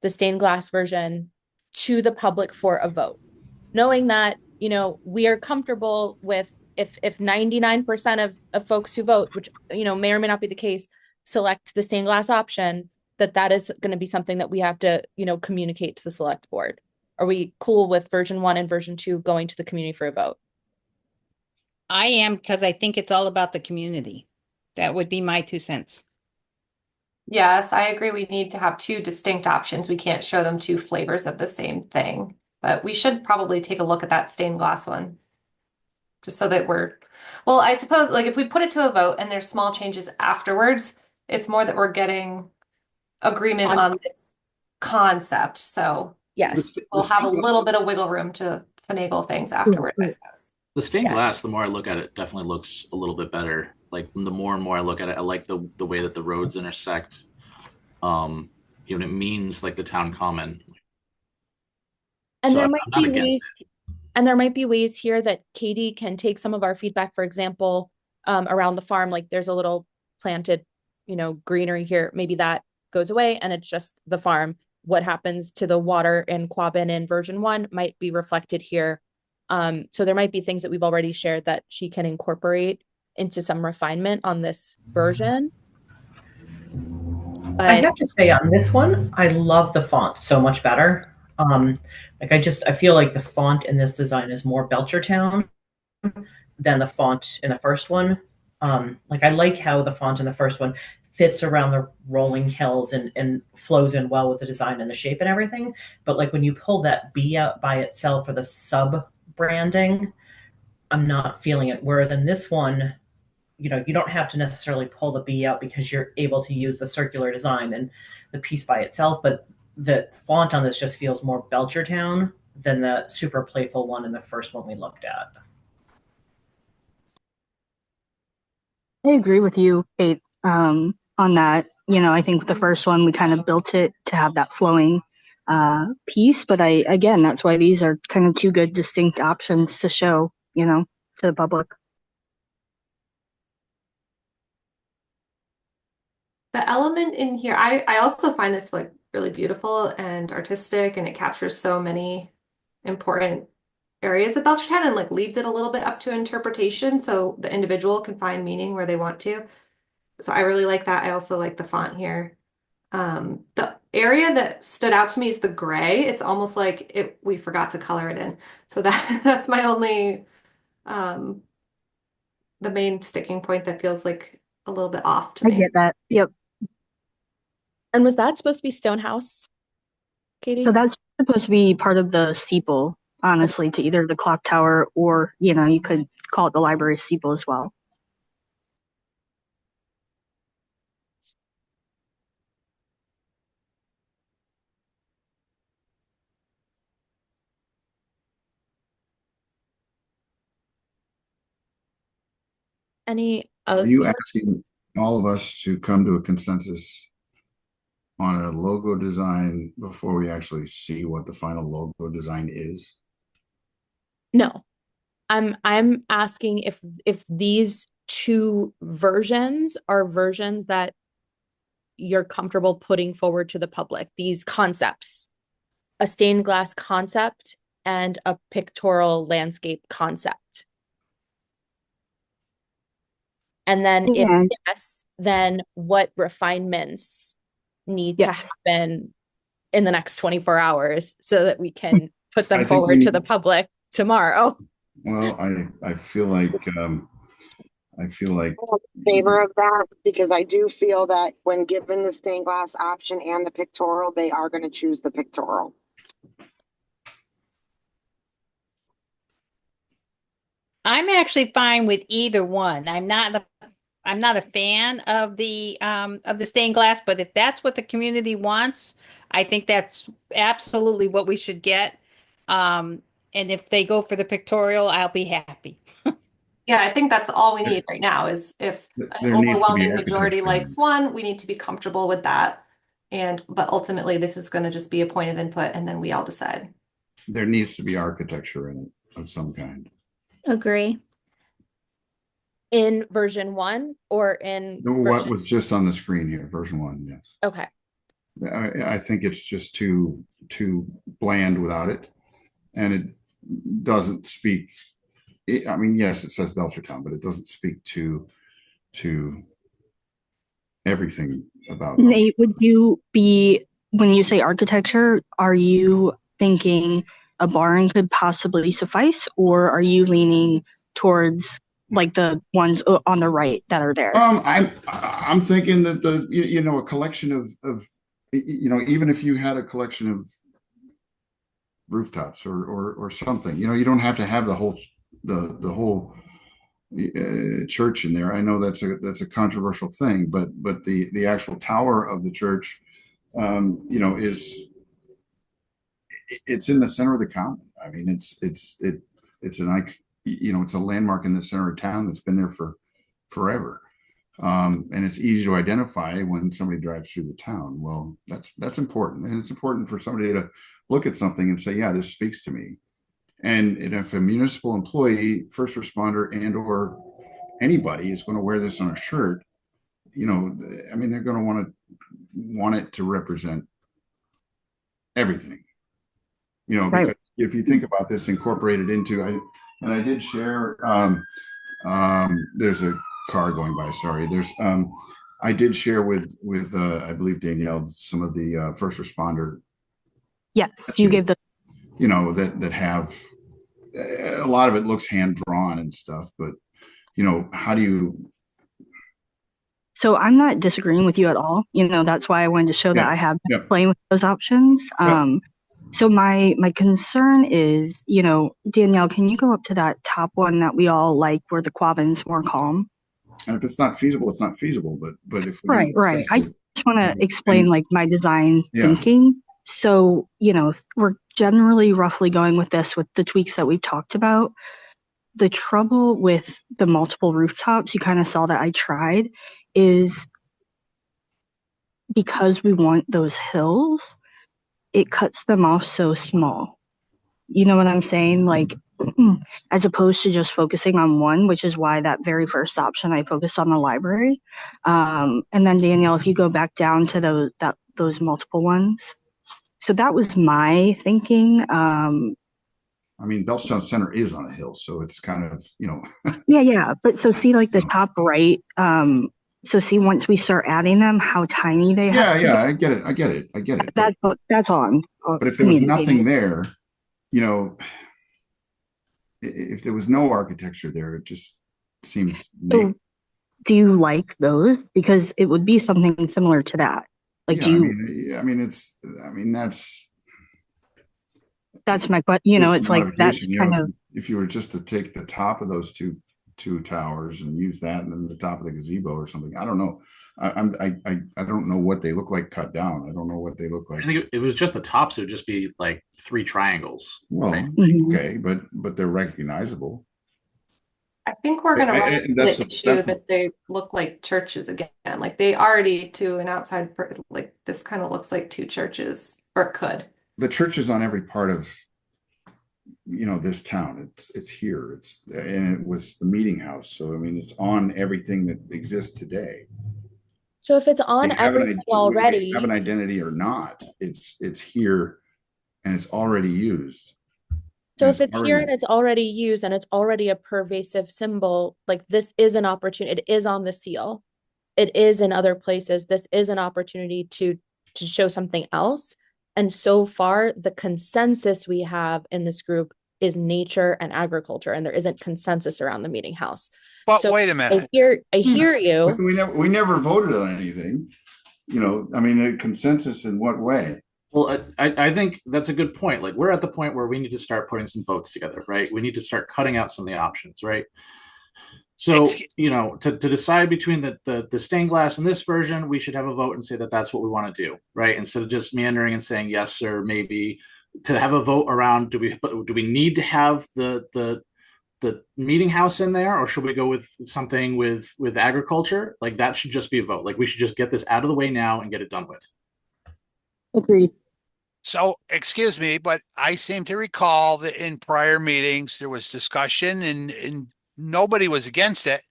the stained glass version, to the public for a vote? Knowing that, you know, we are comfortable with if 99% of folks who vote, which, you know, may or may not be the case, select the stained glass option, that is going to be something that we have to, you know, communicate to the select board. Are we cool with version 1 and version 2 going to the community for a vote? I am, because I think it's all about the community. That would be my 2 cents. Yes, I agree. We need to have 2 distinct options. We can't show them 2 flavors of the same thing, but we should probably take a look at that stained glass one. Just so that well, I suppose like if we put it to a vote and there's small changes afterwards, it's more that we're getting agreement on this concept. So yes, we'll have a little bit of wiggle room to finagle things afterwards, I suppose. The stained glass, the more I look at it, definitely looks a little bit better. Like the more and more I look at it, I like the way that the roads intersect. You know, it means like the town common. And so there I'm might not be against ways, it. and there might be ways here that Katie can take some of our feedback, for example, around the farm, like there's a little planted, you know, greenery here. Maybe that goes away and it's just the farm. What happens to the water in Quabbin in version 1 might be reflected here. So there might be things that we've already shared that she can incorporate into some refinement on this version. But I have to say on this one, I love the font so much better. Like I feel like the font in this design is more Belchertown than the font in the first one. Like I like how the font in the first one fits around the rolling hills and flows in well with the design and the shape and everything. But like when you pull that B out by itself for the sub branding, I'm not feeling it. Whereas in this one, you know, you don't have to necessarily pull the B out because you're able to use the circular design and the piece by itself. But the font on this just feels more Belchertown than the super playful one in the first one we looked at. I agree with you, Kate, on that. You know, I think the first one, we kind of built it to have that flowing piece. But again, that's why these are kind of 2 good distinct options to show, you know, to the public. The element in here, I also find this like really beautiful and artistic, and it captures so many important areas of Belchertown and like leaves it a little bit up to interpretation so the individual can find meaning where they want to. So I really like that. I also like the font here. The area that stood out to me is the gray. It's almost like we forgot to color it in. So that's my only the main sticking point that feels like a little bit off to me. I get that. Yep. And was that supposed to be Stonehouse, Katie? So that's supposed to be part of the steeple, honestly, to either the clock tower or, you know, you could call it the library steeple as well. Are you asking all of us to come to a consensus on a logo design before we actually see what the final logo design is? No. I'm asking if these 2 versions are versions that you're comfortable putting forward to the public, these concepts, a stained glass concept and a pictorial landscape concept. And then if yes, then what refinements need to happen in the next 24 hours so that we can put them forward to the public tomorrow? Well, I feel like I'm in favor of that because I do feel that when given the stained glass option and the pictorial, they are going to choose the pictorial. I'm actually fine with either one. I'm not I'm not a fan of the stained glass, but if that's what the community wants, I think that's absolutely what we should get. And if they go for the pictorial, I'll be happy. Yeah, I think that's all we need right now is if an There needs to be overwhelming majority architecture. likes one, we need to be comfortable with that. But ultimately this is going to just be a point of input and then we all decide. There needs to be architecture in it of some kind. Agree. In version 1 or in What was just on the screen here, version 1, yes. Okay. I think it's just too bland without it, and it doesn't speak. I mean, yes, it says Belchertown, but it doesn't speak to everything about. Nate, would you be, when you say architecture, are you thinking a barn could possibly suffice, or are you leaning towards like the ones on the right that are there? I'm thinking that a collection of even if you had a collection of rooftops or something, you don't have to have the whole church in there. I know that's a controversial thing, but the actual tower of the church, it's in the center of the common. I mean, it's a landmark in the center of town that's been there for forever. And it's easy to identify when somebody drives through the town. Well, that's important. And it's important for somebody to look at something and say, yeah, this speaks to me. And if a municipal employee, first responder, and or anybody is going to wear this on a shirt, they're going to want it to represent everything. Because right. If you think about this incorporated into, I did share, there's a car going by, sorry. I did share with I believe Danielle, some of the first responder. Yes, you gave the, that have, a lot of it looks hand drawn and stuff, but how do you? So I'm not disagreeing with you at all. That's why I wanted to show that I have been playing with those options. So my concern is, Danielle, can you go up to that top one that we all like, where the quabbin's more calm? And if it's not feasible, it's not feasible. But if right. I just want to explain my design thinking. So, we're generally roughly going with this with the tweaks that we've talked about. The trouble with the multiple rooftops, you kind of saw that I tried, is because we want those hills, it cuts them off so small. You know what I'm saying? Like, as opposed to just focusing on one, which is why that very first option, I focused on the library. And then Danielle, if you go back down to those multiple ones. So that was my thinking. Belchertown Center is on a hill, so it's kind of, Yeah. But so see, like the top right, so see, once we start adding them, how tiny they have to be. I get it. That's on. But if there was nothing there, if there was no architecture there, it just seems. So, do you like those? Because it would be something similar to that. Like, that's my question. It's like that's kind of. If you were just to take the top of those two towers and use that, and then the top of the gazebo or something, I don't know. I don't know what they look like cut down. I don't know what they look like. I think if it was just the tops, it would just be like 3 triangles. Well, right? Okay, but they're recognizable. I think we're going to run into the issue that they look like churches again. Like they already, to an outside, like this kind of looks like 2 churches, or it could. The church is on every part of, this town. It's here. And it was the meeting house. So it's on everything that exists today. So if it's on everything already, have an identity or not, it's here, and it's already used. So if it's here and it's already used and it's already a pervasive symbol, like this is an opportunity. It is on the seal. It is in other places. This is an opportunity to show something else. And so far, the consensus we have in this group is nature and agriculture, and there isn't consensus around the meeting house. But wait a minute. I hear you. We never voted on anything. A consensus in what way? Well, I think that's a good point. Like, we're at the point where we need to start putting some votes together, right? We need to start cutting out some of the options, right? So, to decide between the stained glass and this version, we should have a vote and say that that's what we want to do, right? Instead of just meandering and saying yes or maybe, to have a vote around, do we need to have the meeting house in there, or should we go with something with agriculture? Like, that should just be a vote. Like, we should just get this out of the way now and get it done with. Agreed. So, excuse me, but I seem to recall that in prior meetings there was discussion and nobody was against it,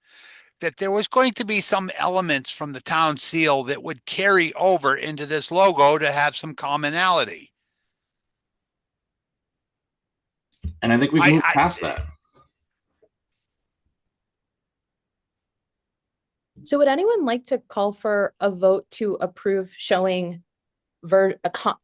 that there was going to be some elements from the town seal that would carry over into this logo to have some commonality. And I think we've moved past that. So would anyone like to call for a vote to approve showing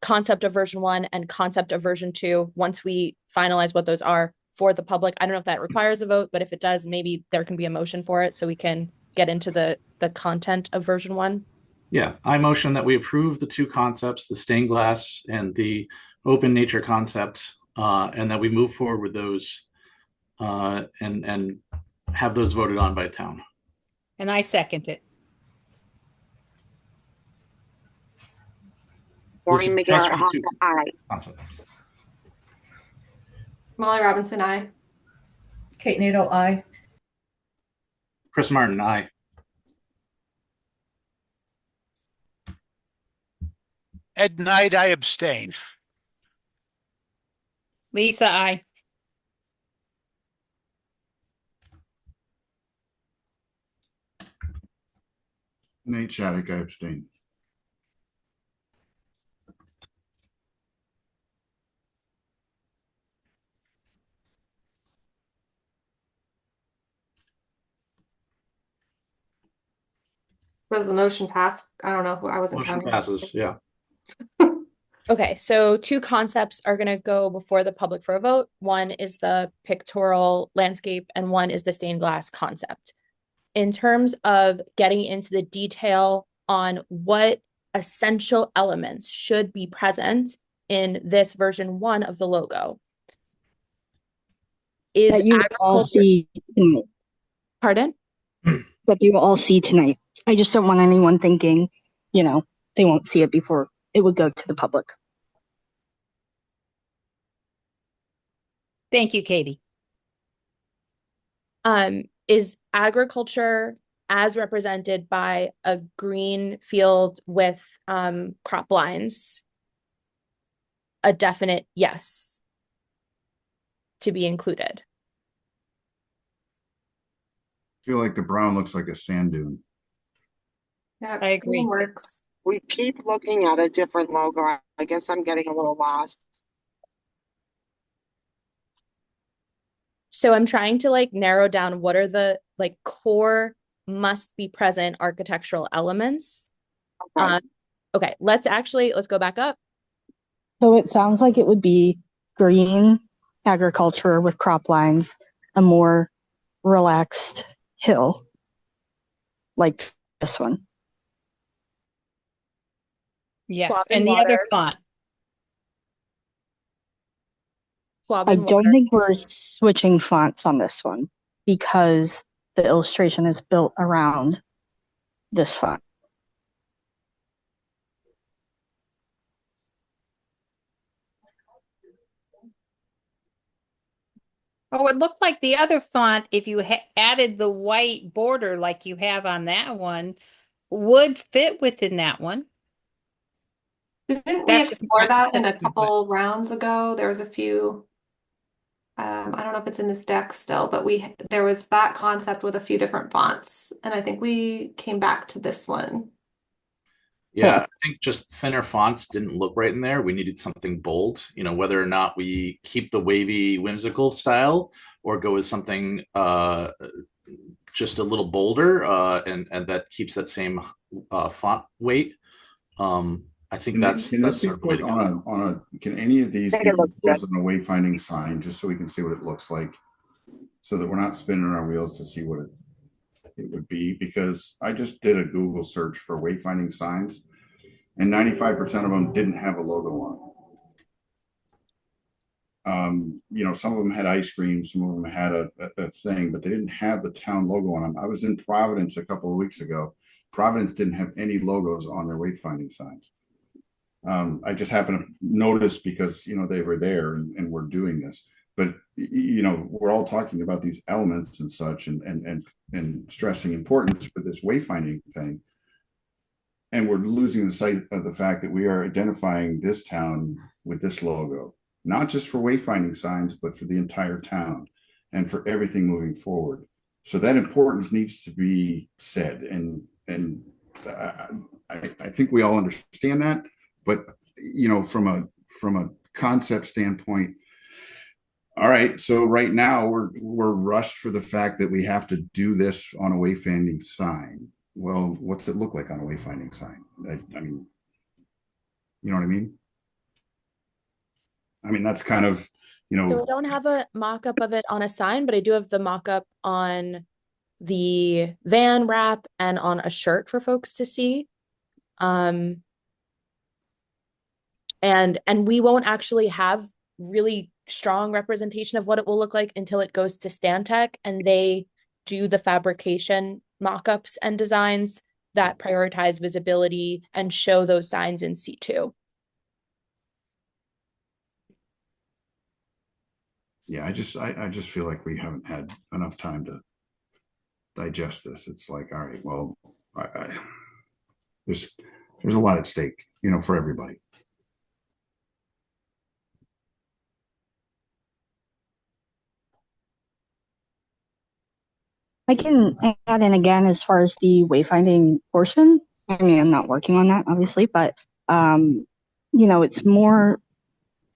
concept of version 1 and concept of version 2 once we finalize what those are for the public? I don't know if that requires a vote, but if it does, maybe there can be a motion for it so we can get into the content of version 1. Yeah, I motion that we approve the two concepts, the stained glass and the open nature concept, and that we move forward with those and have those voted on by town. And I second it. Maureen McGarrett, aye. Molly Robinson, aye. Kate Nato, aye. Chris Martin, aye. Ed Knight, I abstain. Lisa, aye. Nate Shattuck, I abstain. Was the motion passed? I don't know. I wasn't Motion counting. passes, yeah. Okay, so two concepts are going to go before the public for a vote. One is the pictorial landscape and one is the stained glass concept. In terms of getting into the detail on what essential elements should be present in this version 1 of the logo, is that you all see tonight. Pardon? That you all see tonight. I just don't want anyone thinking, they won't see it before it would go to the public. Thank you, Katie. Is agriculture as represented by a green field with crop lines a definite yes to be included? I feel like the brown looks like a sand dune. Yeah, I agree. Works. We keep looking at a different logo. I guess I'm getting a little lost. So I'm trying to narrow down what are the core must be present architectural elements. Okay, let's go back up. So it sounds like it would be green agriculture with crop lines, a more relaxed hill like this one. Yes, and the other font. I don't think we're switching fonts on this one because the illustration is built around this font. Oh, it looked like the other font, if you added the white border like you have on that one, would fit within that one. Didn't we explore that in a couple rounds ago? There was a few. I don't know if it's in this deck still, but there was that concept with a few different fonts, and I think we came back to this one. Yeah, I think just thinner fonts didn't look right in there. We needed something bold, whether or not we keep the wavy, whimsical style or go with something just a little bolder and that keeps that same font weight. I think that's put on a can any of these be posted on a wayfinding sign just so we can see what it looks like, so that we're not spinning our wheels to see what it would be? Because I just did a Google search for wayfinding signs and 95% of them didn't have a logo on. Some of them had ice cream, some of them had a thing, but they didn't have the town logo on them. I was in Providence a couple of weeks ago. Providence didn't have any logos on their wayfinding signs. I just happened to notice because they were there and we're doing this. But we're all talking about these elements and such, and stressing importance for this wayfinding thing. And we're losing the sight of the fact that we are identifying this town with this logo, not just for wayfinding signs, but for the entire town and for everything moving forward. So that importance needs to be said, and I think we all understand that. But from a concept standpoint, all right. So right now we're rushed for the fact that we have to do this on a wayfinding sign. Well, what's it look like on a wayfinding sign? I mean, you know what I mean? I mean, that's kind of, So I don't have a mock-up of it on a sign, but I do have the mock-up on the van wrap and on a shirt for folks to see. And we won't actually have really strong representation of what it will look like until it goes to Stantec and they do the fabrication mock-ups and designs that prioritize visibility and show those signs in C2. Yeah, I just feel like we haven't had enough time to digest this. It's like, all right, well, there's a lot at stake, for everybody. I can add in again as far as the wayfinding portion. I mean, I'm not working on that, obviously, but it's more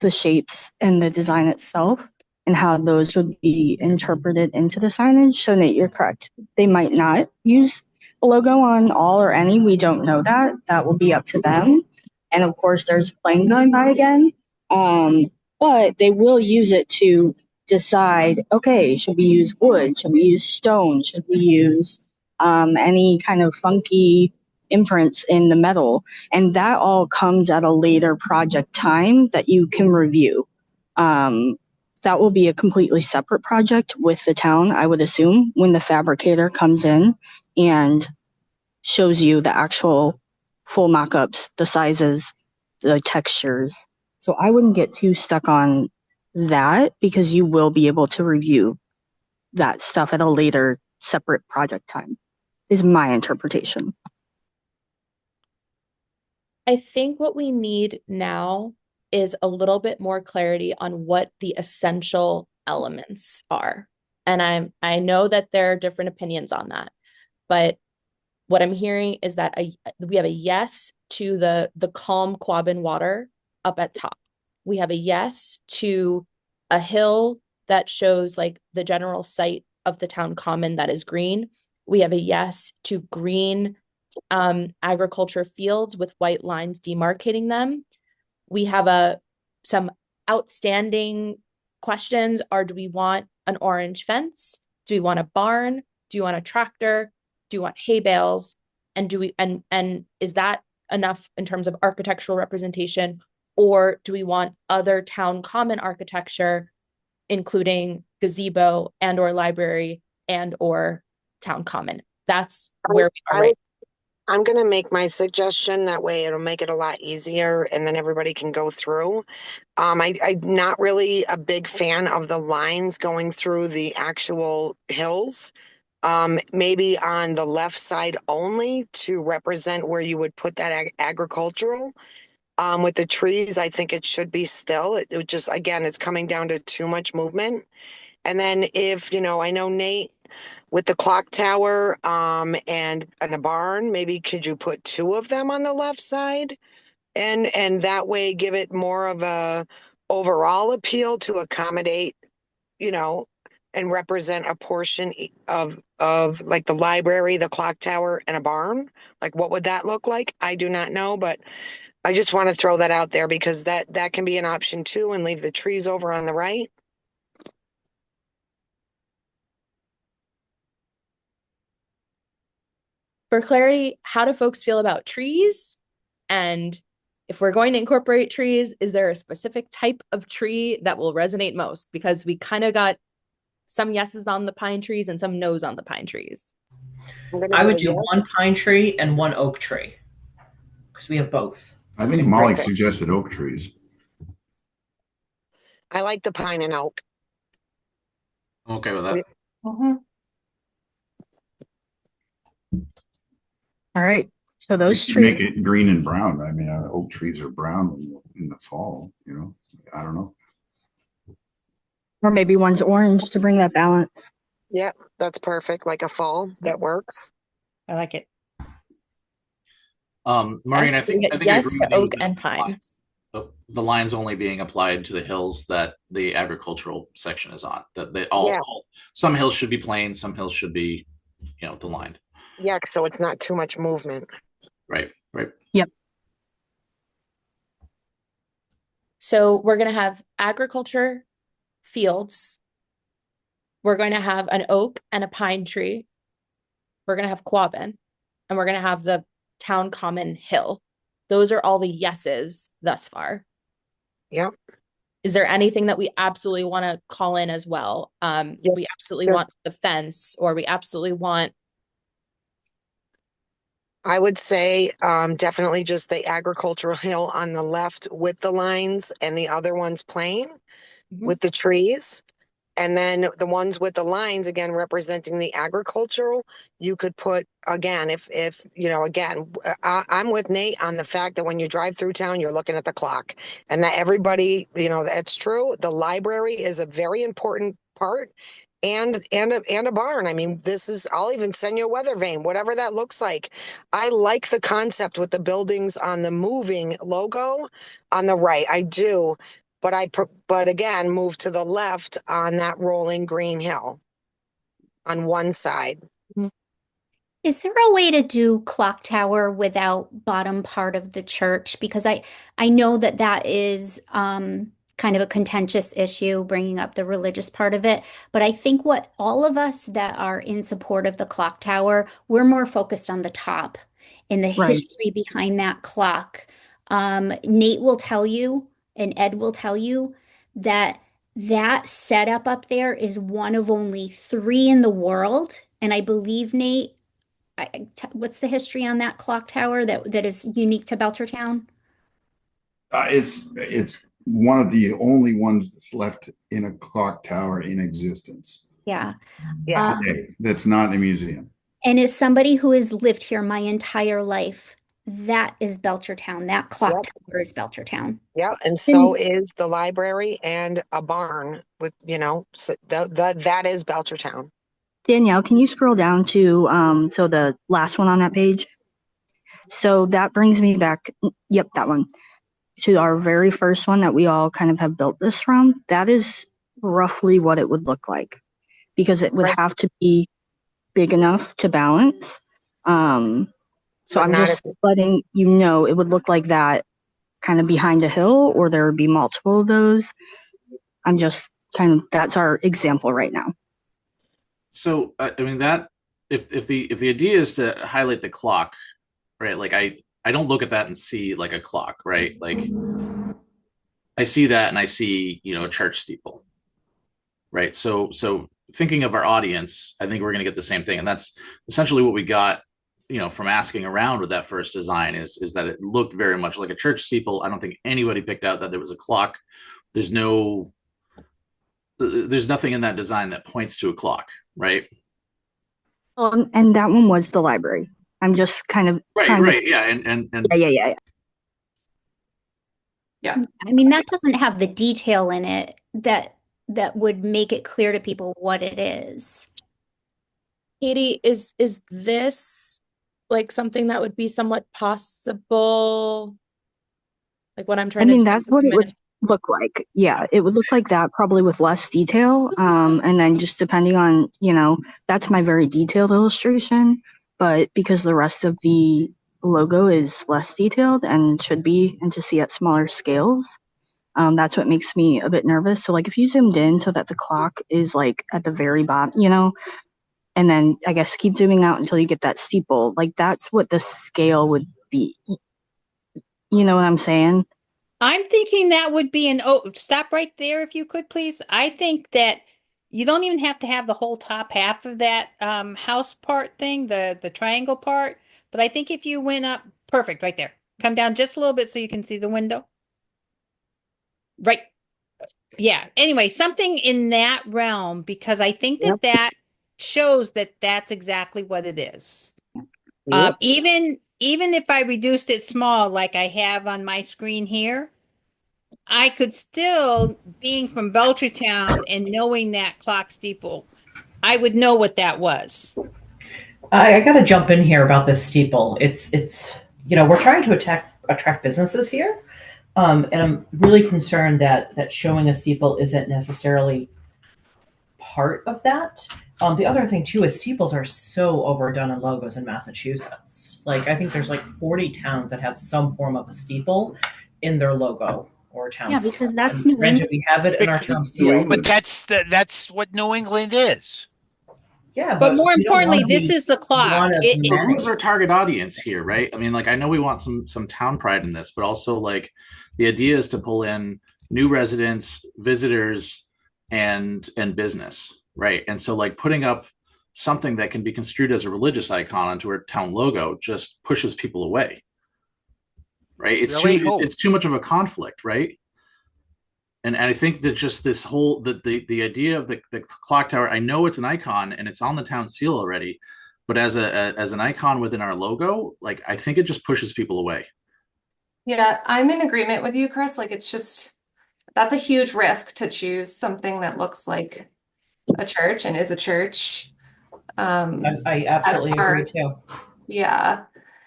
the shapes and the design itself and how those would be interpreted into the signage. So Nate, you're correct. They might not use a logo on all or any. We don't know that. That will be up to them. And of course, there's a plane going by again. But they will use it to decide, okay, should we use wood? Should we use stone? Should we use any kind of funky imprints in the metal? And that all comes at a later project time that you can review. That will be a completely separate project with the town, I would assume, when the fabricator comes in and shows you the actual full mock-ups, the sizes, the textures. So I wouldn't get too stuck on that because you will be able to review that stuff at a later separate project time, is my interpretation. I think what we need now is a little bit more clarity on what the essential elements are. And I know that there are different opinions on that, but what I'm hearing is that we have a yes to the calm Quabbin water up at top. We have a yes to a hill that shows like the general site of the town common that is green. We have a yes to green agriculture fields with white lines demarcating them. We have some outstanding questions are, do we want an orange fence? Do we want a barn? Do you want a tractor? Do you want hay bales? And is that enough in terms of architectural representation? Or do we want other town common architecture, including gazebo and or library and or town common? That's where we are right. I'm going to make my suggestion. That way it'll make it a lot easier and then everybody can go through. I'm not really a big fan of the lines going through the actual hills. Maybe on the left side only to represent where you would put that agricultural. With the trees, I think it should be still. It would just, again, it's coming down to too much movement. And then if, I know Nate, with the clock tower and a barn, maybe could you put two of them on the left side? And that way give it more of a overall appeal to accommodate, and represent a portion of like the library, the clock tower, and a barn. Like what would that look like? I do not know, but I just want to throw that out there because that can be an option too, and leave the trees over on the right. For clarity, how do folks feel about trees? And if we're going to incorporate trees, is there a specific type of tree that will resonate most? Because we kind of got some yeses on the pine trees and some no's on the pine trees. I would do one pine tree and one oak tree because we have both. I think Molly suggested oak trees. I like the pine and oak. I'm okay with that. All right. So those You make trees. it green and brown. I mean, oak trees are brown in the fall, I don't know. Or maybe one's orange to bring that balance. Yeah, that's perfect. Like a fall, that works. I like it. Maureen, I think I yes agree to with you oak with and the pine. lines. The lines only being applied to the hills that the agricultural section is on. That they all some hills should be plain, some hills should be, the line. Yeah, so it's not too much movement. Right. Yep. So we're going to have agriculture fields. We're going to have an oak and a pine tree. We're going to have Quabbin, and we're going to have the town common hill. Those are all the yeses thus far. Yep. Is there anything that we absolutely want to call in as well? We absolutely want the fence, or we absolutely want. I would say definitely just the agricultural hill on the left with the lines and the other ones plain with the trees. And then the ones with the lines, again, representing the agricultural, you could put, again, if again, I'm with Nate on the fact that when you drive through town, you're looking at the clock, and that everybody, that's true. The library is a very important part, and a barn. I mean, I'll even send you a weather vane, whatever that looks like. I like the concept with the buildings on the moving logo on the right. I do. But again, move to the left on that rolling green hill on one side. Is there a way to do clock tower without bottom part of the church? Because I know that is kind of a contentious issue, bringing up the religious part of it. But I think what all of us that are in support of the clock tower, we're more focused on the top and the history behind that clock. Nate will tell you, and Ed will tell you that setup up there is one of only 3 in the world. And I believe, Nate, what's the history on that clock tower that is unique to Belchertown? It's one of the only ones that's left in a clock tower in existence. Yeah. Today, that's not in a museum. And as somebody who has lived here my entire life, that is Belchertown. That clock tower is Belchertown. Yeah, and so is the library and a barn with, that is Belchertown. Danielle, can you scroll down to so the last one on that page? So that brings me back, yep, that one, to our very first one that we all kind of have built this from. That is roughly what it would look like, because it would have to be big enough to balance. So I'm just letting you know it would look like that kind of behind a hill, or there would be multiple of those. I'm just that's our example right now. So I mean that if the idea is to highlight the clock, right? Like I don't look at that and see like a clock, right? Like I see that and I see, a church steeple, right? So thinking of our audience, I think we're going to get the same thing, and that's essentially what we got, from asking around with that first design is that it looked very much like a church steeple. I don't think anybody picked out that there was a clock. There's nothing in that design that points to a clock, right? And that one was the library. I'm just kind of yeah, and yeah. I mean, that doesn't have the detail in it that would make it clear to people what it is. Katie, is this like something that would be somewhat possible? Like what I'm trying to do. That's what it would look like. Yeah, it would look like that, probably with less detail. And then just depending on, that's my very detailed illustration. But because the rest of the logo is less detailed and should be, and to see at smaller scales, that's what makes me a bit nervous. So like if you zoomed in so that the clock is like at the very bottom, and then I guess keep zooming out until you get that steeple, like that's what the scale would be. You know what I'm saying? I'm thinking that would be stop right there if you could, please. I think that you don't even have to have the whole top half of that house part thing, the triangle part. But I think if you went up, perfect, right there. Come down just a little bit so you can see the window. Right. Yeah. Anyway, something in that realm, because I think Yep. that shows that that's exactly what it is. Yep. Even if I reduced it small, like I have on my screen here, I could still, being from Belchertown and knowing that clock steeple, I would know what that was. I got to jump in here about this steeple. It's we're trying to attract businesses here, and I'm really concerned that showing a steeple isn't necessarily part of that. The other thing too is steeples are so overdone in logos in Massachusetts. Like I think there's like 40 towns that have some form of a steeple in their logo or town Yeah, seal. because that's And New granted, England. we have it in our town It's New seal. England. But that's what New England is. Yeah, But more we don't importantly, want to this be is the clock. one of It, But many. who's our target audience here, right? I mean, like, I know we want some town pride in this, but also like the idea is to pull in new residents, visitors, and business, right? And so like putting up something that can be construed as a religious icon onto our town logo just pushes people away, right? Really? Oh, It's too much of a conflict, right? And I think that just this whole the idea of the clock tower, I know it's an icon and it's on the town seal already, but as as an icon within our logo, like I think it just pushes people away. Yeah, I'm in agreement with you, Chris. Like it's just that's a huge risk to choose something that looks like a church and is a church. I absolutely agree too. Yeah.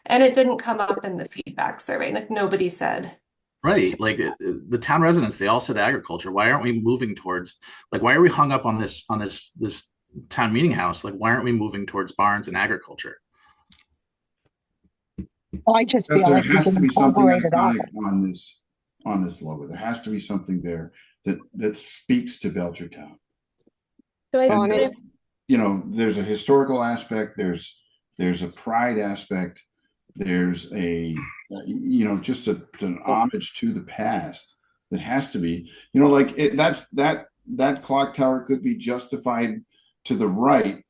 And it didn't come up in the feedback survey. Like nobody said. Right. Like the town residents, they all said agriculture. Why aren't we moving towards, like, why are we hung up on this town meeting house? Like, why aren't we moving towards barns and agriculture? Well, I just feel There like we has can to be something incorporate it all. iconic on this logo. There has to be something there that speaks to Belchertown. So I Well, And and think it, you know, there's a historical aspect. There's a pride aspect. There's a just an homage to the past that has to be, like that clock tower could be justified to the right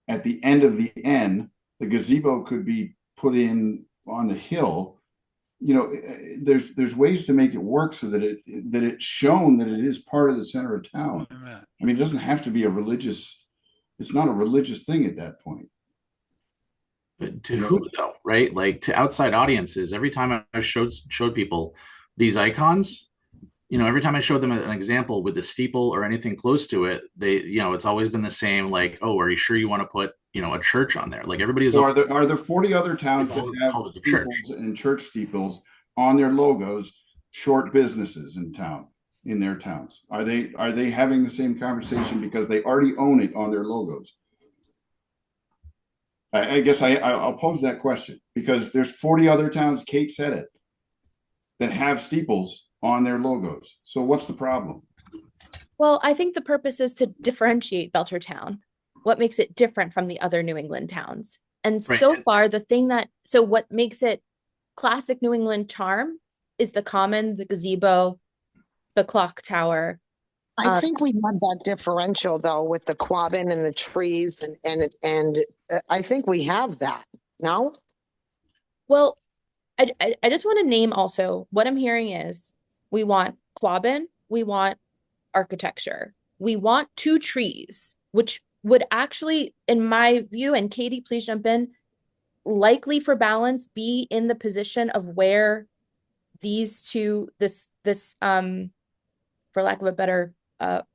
at the end of the N. The gazebo could be put in on the hill. There's ways to make it work so that it's shown that it is part of the center of town. I mean, it doesn't have to be it's not a religious thing at that point. But to who though, right? Like to outside audiences. Every time I showed people these icons, every time I showed them an example with the steeple or anything close to it, they, it's always been the same. Like, oh, are you sure you want to put, a church on there? Like everybody is. So are there 40 other towns that have called it the steeples church. and church steeples on their logos, short businesses in their towns? Are they having the same conversation because they already own it on their logos? I guess I'll pose that question because there's 40 other towns, Kate said it, that have steeples on their logos. So what's the problem? Well, I think the purpose is to differentiate Belchertown. What makes it different from the other New England towns? And Right. so far, what makes it classic New England charm is the common, the gazebo, the clock tower. I think we had that differential though with the quabbin and the trees and I think we have that. No? Well, I just want to name also what I'm hearing is we want quabbin, we want architecture, we want 2 trees, which would actually, in my view, and Katie, please jump in, likely for balance be in the position of where these two, for lack of a better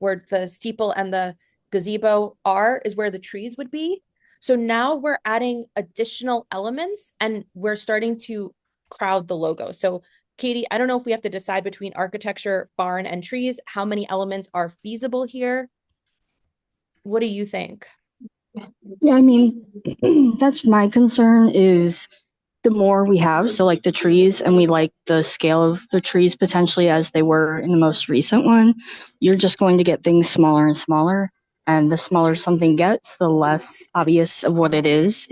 word, the steeple and the gazebo is where the trees would be. So now we're adding additional elements and we're starting to crowd the logo. So Katie, I don't know if we have to decide between architecture, barn, and trees, how many elements are feasible here. What do you think? Yeah, I mean, that's my concern is the more we have, so like the trees, and we like the scale of the trees potentially as they were in the most recent one, you're just going to get things smaller and smaller. And the smaller something gets, the less obvious of what it is.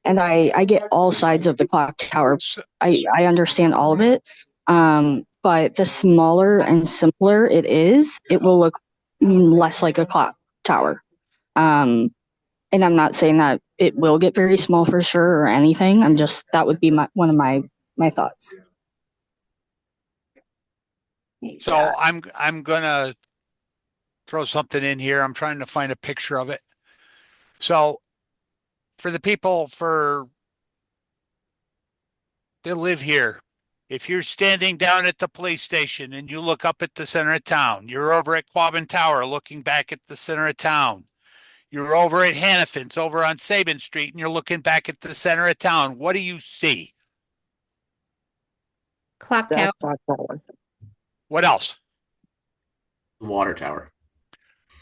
and I get all sides of the clock tower. I understand all of it. But the smaller and simpler it is, it will look less like a clock tower. And I'm not saying that it will get very small for sure or anything. That would be one of my thoughts. So I'm gonna throw something in here. I'm trying to find a picture of it. So for the people that live here, if you're standing down at the police station and you look up at the center of town, you're over at Quabbin Tower looking back at the center of town. You're over at Hannaford's over on Sabin Street and you're looking back at the center of town. What do you see? Clock tower. What else? The water tower.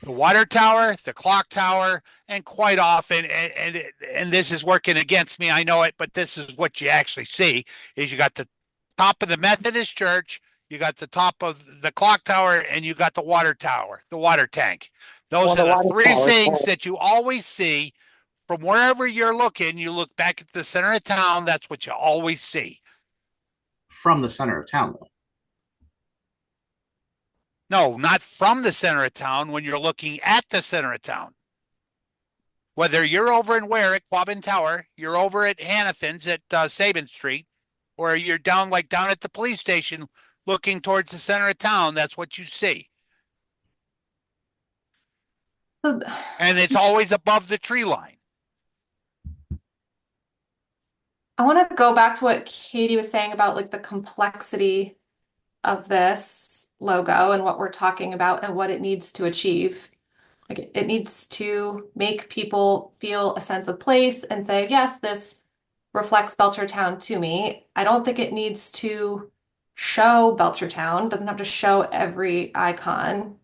The water tower, the clock tower, and quite often, and this is working against me, I know it, but this is what you actually see, is you got the top of the Methodist church, you got the top of the clock tower, and you got the water tower, the water tank. Those are the three things that you always see from wherever you're looking. You look back at the center of town, that's what you always see. From the center of town, though. No, not from the center of town when you're looking at the center of town. Whether you're over in Ware at Quabbin Tower, you're over at Hannaford's at Sabin Street, or you're down at the police station looking towards the center of town, that's what you see. And it's always above the tree line. I want to go back to what Katie was saying about like the complexity of this logo and what we're talking about and what it needs to achieve. Like it needs to make people feel a sense of place and say, yes, this reflects Belchertown to me. I don't think it needs to show Belchertown, doesn't have to show every icon.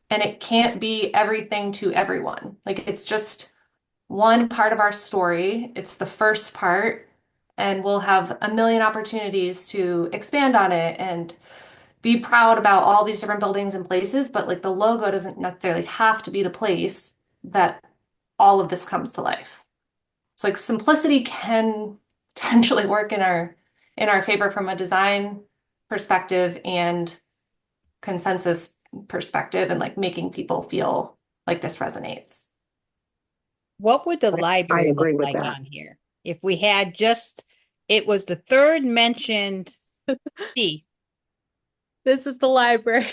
And it can't be everything to everyone. Like it's just one part of our story. It's the first part, and we'll have a million opportunities to expand on it and be proud about all these different buildings and places, but like the logo doesn't necessarily have to be the place that all of this comes to life. So like simplicity can potentially work in our favor from a design perspective and consensus perspective, and like making people feel like this resonates. What would the library look like on here if we had it was the third mentioned piece? This is the library.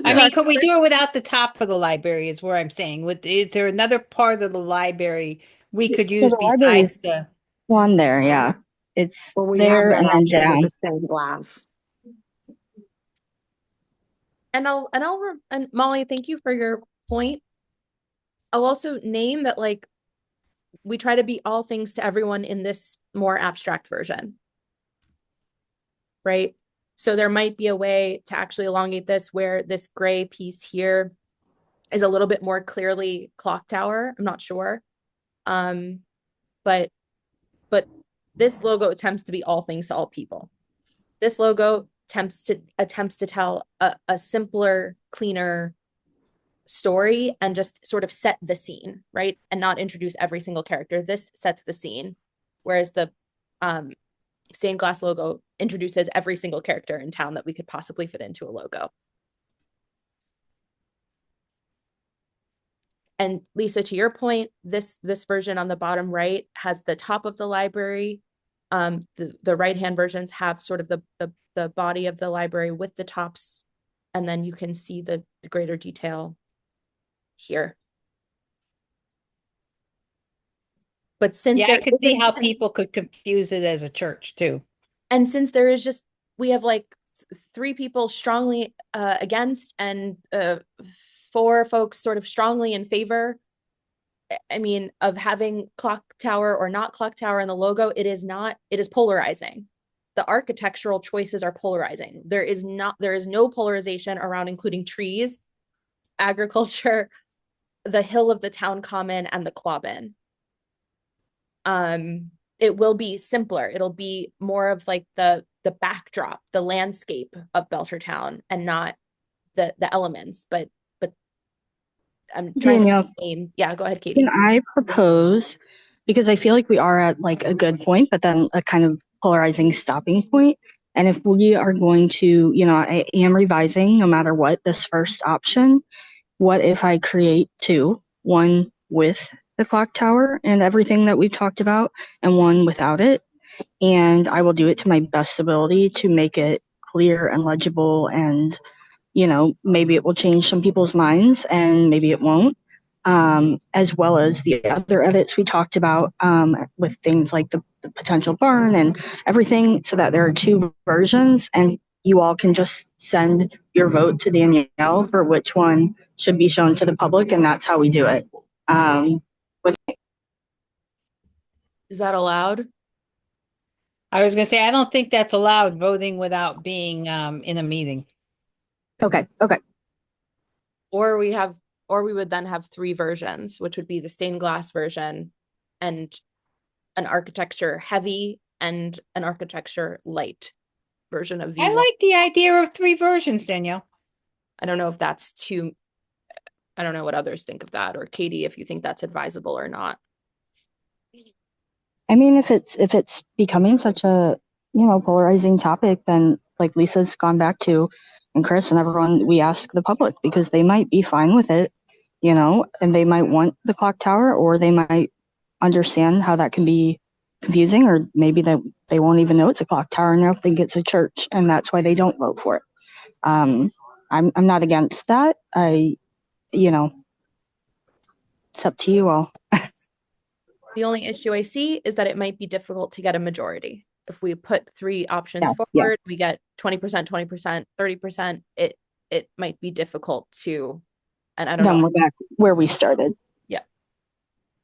I mean, could we do it without the top of the library is where I'm saying. Is there another part of the library we could use besides the one there? Yeah. It's we there have that and then down. The stained glass. And Molly, thank you for your point. I'll also name that like we try to be all things to everyone in this more abstract version. Right? So there might be a way to actually elongate this where this gray piece here is a little bit more clearly clock tower. I'm not sure. But this logo attempts to be all things to all people. This logo attempts to tell a simpler, cleaner story and just sort of set the scene, right? And not introduce every single character. This sets the scene, whereas the stained glass logo introduces every single character in town that we could possibly fit into a logo. And Lisa, to your point, this version on the bottom right has the top of the library. The right-hand versions have sort of the body of the library with the tops, and then you can see the greater detail here. But since I could see how people could confuse it as a church too. And since there is we have like 3 people strongly against and 4 folks sort of strongly in favor, I mean, of having clock tower or not clock tower in the logo, it is polarizing. The architectural choices are polarizing. There is no polarization around including trees, agriculture, the hill of the town common, and the Quabbin. It will be simpler. It'll be more of like the backdrop, the landscape of Belchertown, and not the elements. But I'm trying to name. Yeah, go ahead, Katie. Can I propose because I feel like we are at like a good point, but then a kind of polarizing stopping point. And if we are going to, I am revising no matter what this first option. What if I create two, one with the clock tower and everything that we've talked about, and one without it? And I will do it to my best ability to make it clear and legible, and maybe it will change some people's minds and maybe it won't. As well as the other edits we talked about, with things like the potential burn and everything, so that there are two versions and you all can just send your vote to Danielle for which one should be shown to the public, and that's how we do it. Is that allowed? I was going to say, I don't think that's allowed, voting without being in a meeting. Okay. Or we would then have three versions, which would be the stained glass version and an architecture heavy and an architecture light version of V1. I like the idea of three versions, Danielle. I don't know if that's too, I don't know what others think of that, or Katie, if you think that's advisable or not. I mean, if it's becoming such a, polarizing topic, then like Lisa's gone back to, and Chris and everyone, we ask the public because they might be fine with it, and they might want the clock tower, or they might understand how that can be confusing, or maybe that they won't even know it's a clock tower and they'll think it's a church, and that's why they don't vote for it. I'm not against that. It's up to you all. The only issue I see is that it might be difficult to get a majority. If we put three options forward, we get 20%, 20%, 30%. It might be difficult to, and I don't know. We're back where we started. Yeah.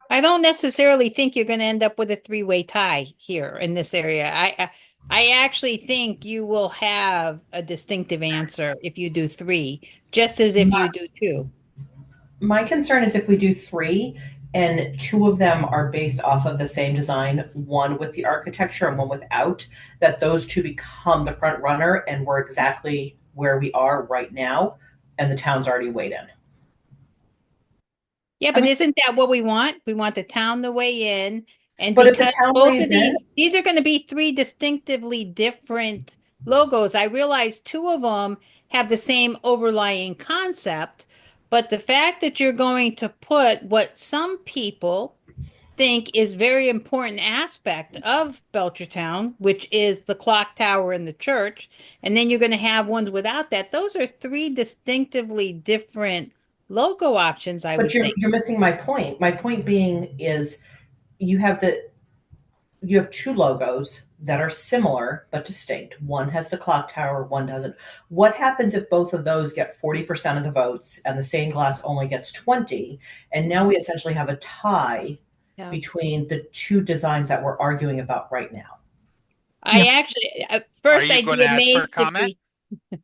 I don't necessarily think you're going to end up with a three-way tie here in this area. I actually think you will have a distinctive answer if you do three, just as if you do two. My concern is if we do three and two of them are based off of the same design, one with the architecture and one without, that those two become the front runner and we're exactly where we are right now and the town's already weighed in. Yeah, but isn't that what we want? We want the town to weigh in. And but because both of these are going to be three distinctively different logos. I realize two of them have the same overlying concept, but the fact that you're going to put what some people think is very important aspect of Belchertown, which is the clock tower and the church, and then you're going to have ones without that. Those are three distinctively different logo options, I would think. But you're missing my point. My point being is you have two logos that are similar but distinct. One has the clock tower, one doesn't. What happens if both of those get 40% of the votes and the stained glass only gets 20? And now we essentially have a tie between the two designs that we're arguing about right now. I actually, first I'd be amazed if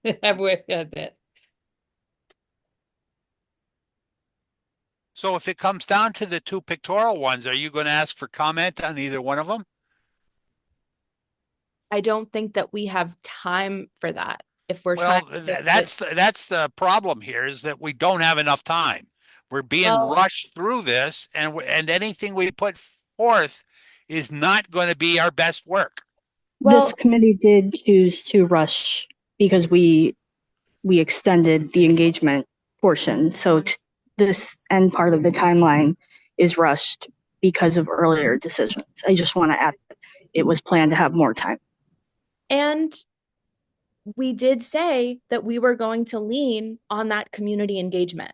we have worked on that. So if it comes down to the two pictorial ones, are you going to ask for comment on either one of them? I don't think that we have time for that. If we're that's the problem here, is that we don't have enough time. We're being rushed through this, and anything we put forth is not going to be our best work. Well, this committee did choose to rush because we extended the engagement portion. So this end part of the timeline is rushed because of earlier decisions. I just want to add that it was planned to have more time. And we did say that we were going to lean on that community engagement,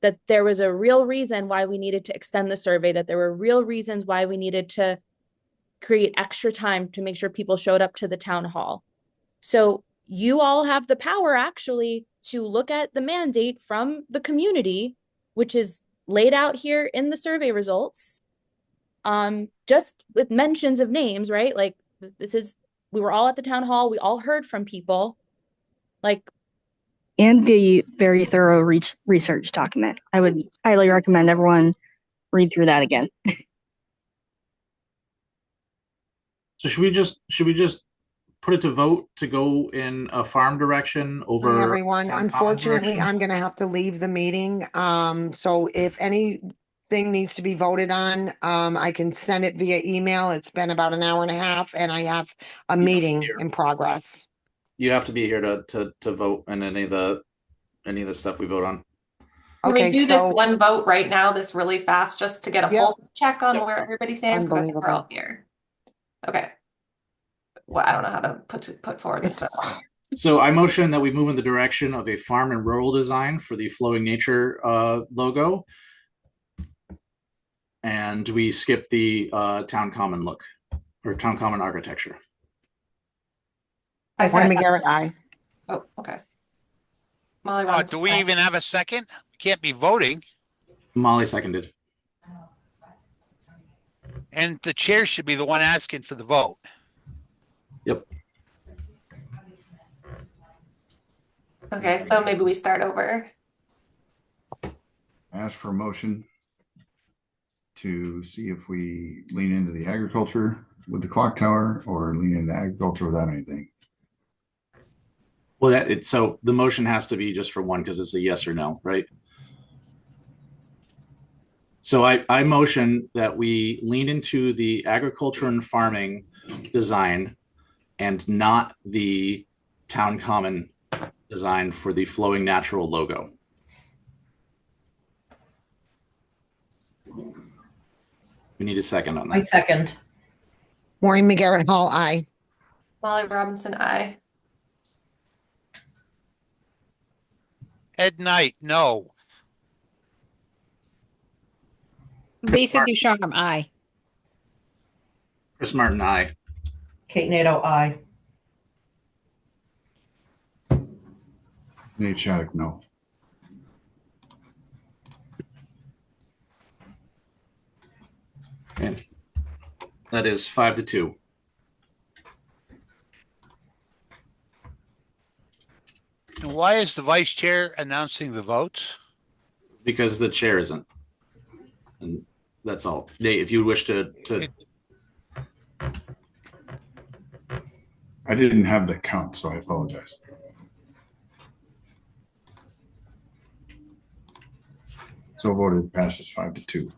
that there was a real reason why we needed to extend the survey, that there were real reasons why we needed to create extra time to make sure people showed up to the town hall. So you all have the power actually to look at the mandate from the community, which is laid out here in the survey results, just with mentions of names, right? Like we were all at the town hall. We all heard from people. And the very thorough research document. I would highly recommend everyone read through that again. So should we just put it to vote to go in a farm direction over? Hi, everyone. Unfortunately, I'm going to have to leave the meeting. So if any thing needs to be voted on, I can send it via email. It's been about an hour and a half, and I have a You have to be meeting here. in progress. You have to be here to vote on any of the stuff we vote on. Can we Okay, do this so one vote right now, this really fast, just to get a Yep. pulse check on Yep. where everybody stands? Because I think we're all here. Okay. Well, I don't know how to put forward this, it's but So I motion that we move in the direction of a farm and rural design for the Flowing Nature logo. And we skip the town common look or town common architecture. I Maureen said, McGarrett, aye. oh, okay. Molly Robinson, Do we aye. even have a second? We can't be voting. Molly seconded. And the chair should be the one asking for the vote. Yep. Okay, so maybe we start over. Ask for a motion to see if we lean into the agriculture with the clock tower or lean into agriculture without anything. Well, so the motion has to be just for one because it's a yes or no, right? So I motion that we lean into the agriculture and farming design and not the town common design for the Flowing Natural logo. We need a second on I that. second. Maureen McGarrett Hall, aye. Molly Robinson, aye. Ed Knight, no. Lisa Ducharme, aye. Chris Martin, aye. Kate Nato, aye. Nate Shattuck, no. And that is 5-2. And why is the vice chair announcing the votes? Because the chair isn't. And that's all. Nate, if you wish to I didn't have the count, so I apologize. So voted passes 5-2.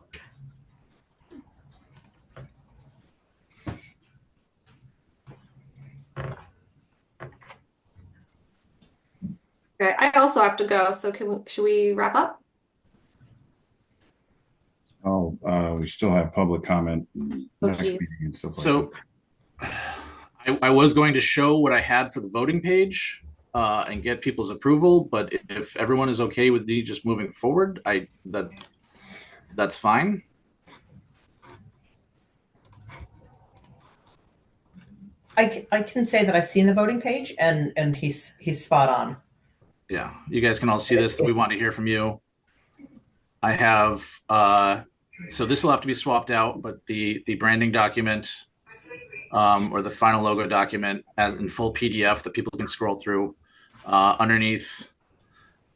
Okay, I also have to go, so should we wrap up? Oh, we still have public comment and next geez. meeting and stuff like So that. I was going to show what I had for the voting page and get people's approval, but if everyone is okay with me just moving forward, that's fine. I can say that I've seen the voting page and he's spot on. Yeah, you guys can all see this. We want to hear from you. I have so this will have to be swapped out, but the branding document or the final logo document as in full PDF that people can scroll through. Underneath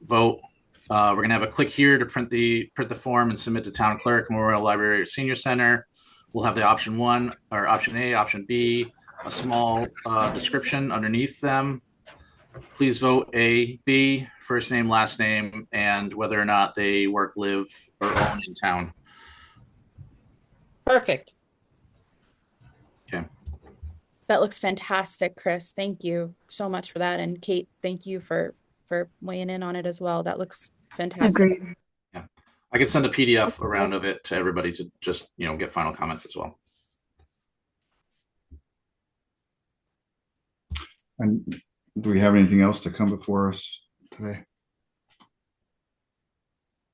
vote, we're gonna have a click here to print the form and submit to town clerk, Memorial Library or Senior Center. We'll have the option 1 or option A, option B, a small description underneath them. Please vote A, B, first name, last name, and whether or not they work, live, or own in town. Perfect. Okay. That looks fantastic, Chris. Thank you so much for that. And Kate, thank you for weighing in on it as well. That looks fantastic. Agreed. Yeah. I can send a PDF around of it to everybody to just, get final comments as well. And do we have anything else to come before us today?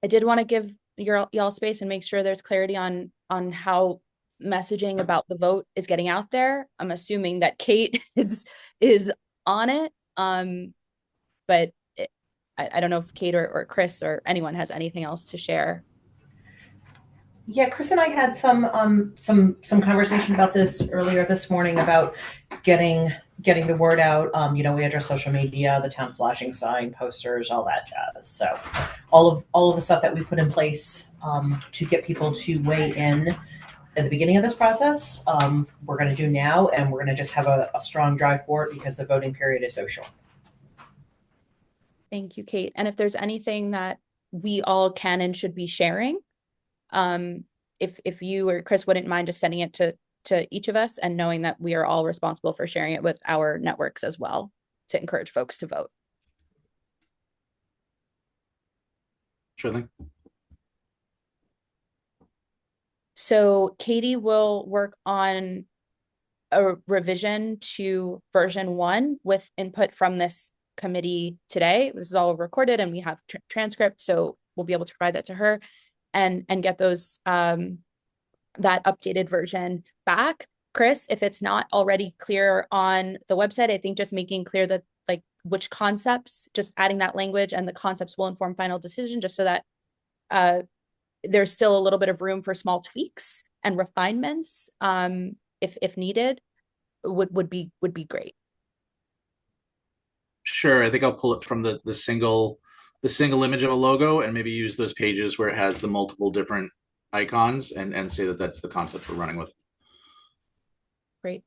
I did want to give y'all space and make sure there's clarity on how messaging about the vote is getting out there. I'm assuming that Kate is on it. But I don't know if Kate or Chris or anyone has anything else to share. Yeah, Chris and I had some conversation about this earlier this morning about getting the word out. We had our social media, the town flashing sign, posters, all that jazz. So all of the stuff that we put in place to get people to weigh in at the beginning of this process, we're going to do now, and we're going to just have a strong drive for it because the voting period is so short. Thank you, Kate. And if there's anything that we all can and should be sharing, if you or Chris wouldn't mind just sending it to each of us, and knowing that we are all responsible for sharing it with our networks as well to encourage folks to vote. Sure thing. So Katie will work on a revision to version 1 with input from this committee today. This is all recorded and we have transcript, so we'll be able to provide that to her and get those that updated version back. Chris, if it's not already clear on the website, I think just making clear that like which concepts, just adding that language and the concepts will inform final decision, just so that there's still a little bit of room for small tweaks and refinements if needed, would be great. Sure, I think I'll pull it from the single image of a logo and maybe use those pages where it has the multiple different icons and say that that's the concept we're running with. Great.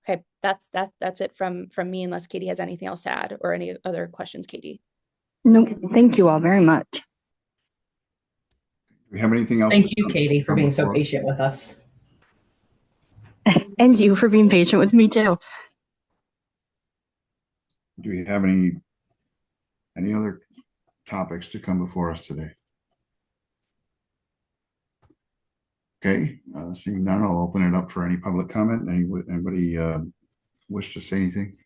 Okay, that's it from me, unless Katie has anything else to add or any other questions, Katie. No, thank you all very much. Do we have anything else? Thank you, Katie, for being so patient with us. And you for being patient with me too. Do we have any other topics to come before us today? Okay, seeing none, I'll open it up for any public comment. Anybody wish to say anything?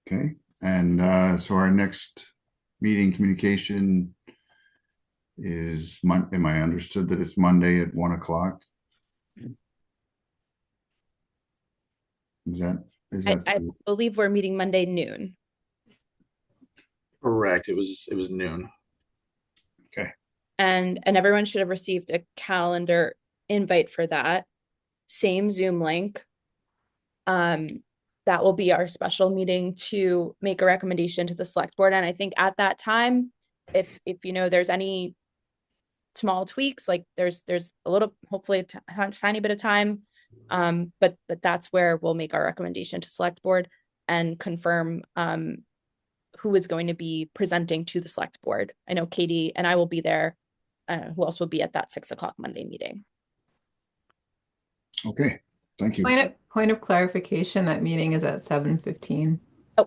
Okay, and so our next meeting communication is am I understood that it's Monday at 1 o'clock? Is that I believe we're meeting Monday noon. Correct. It was noon. Okay. And everyone should have received a calendar invite for that. Same Zoom link. That will be our special meeting to make a recommendation to the select board. And I think at that time, if you know there's any small tweaks, like there's a little, hopefully a tiny bit of time, but that's where we'll make our recommendation to select board and confirm who is going to be presenting to the select board. I know Katie and I will be there. Who else will be at that 6 o'clock Monday meeting? okay? Thank you. Point of clarification, that meeting is at 7:15. Oh,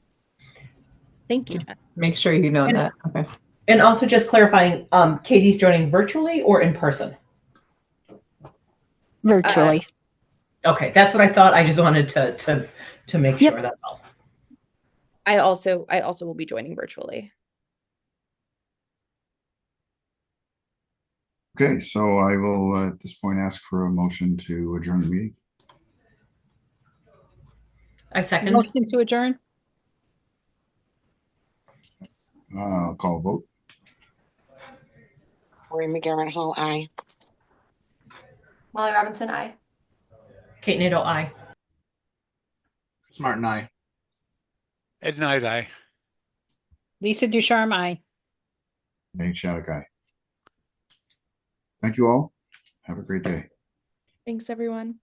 thank you. Just make sure you know that. Okay. And also just clarifying, Katie's joining virtually or in person? Virtually. Okay, that's what I thought. I just wanted to make sure. That's all. I also will be joining virtually. Okay, so I will at this point ask for a motion to adjourn the meeting. I second. Motion to adjourn. I'll call a vote. Marie McGarrett Hall, aye. Molly Robinson, aye. Kate Nato, aye. Chris Martin, aye. Ed Knight, aye. Lisa Ducharme, aye. Nate Shattuck, aye. Thank you all. Have a great day. Thanks, everyone.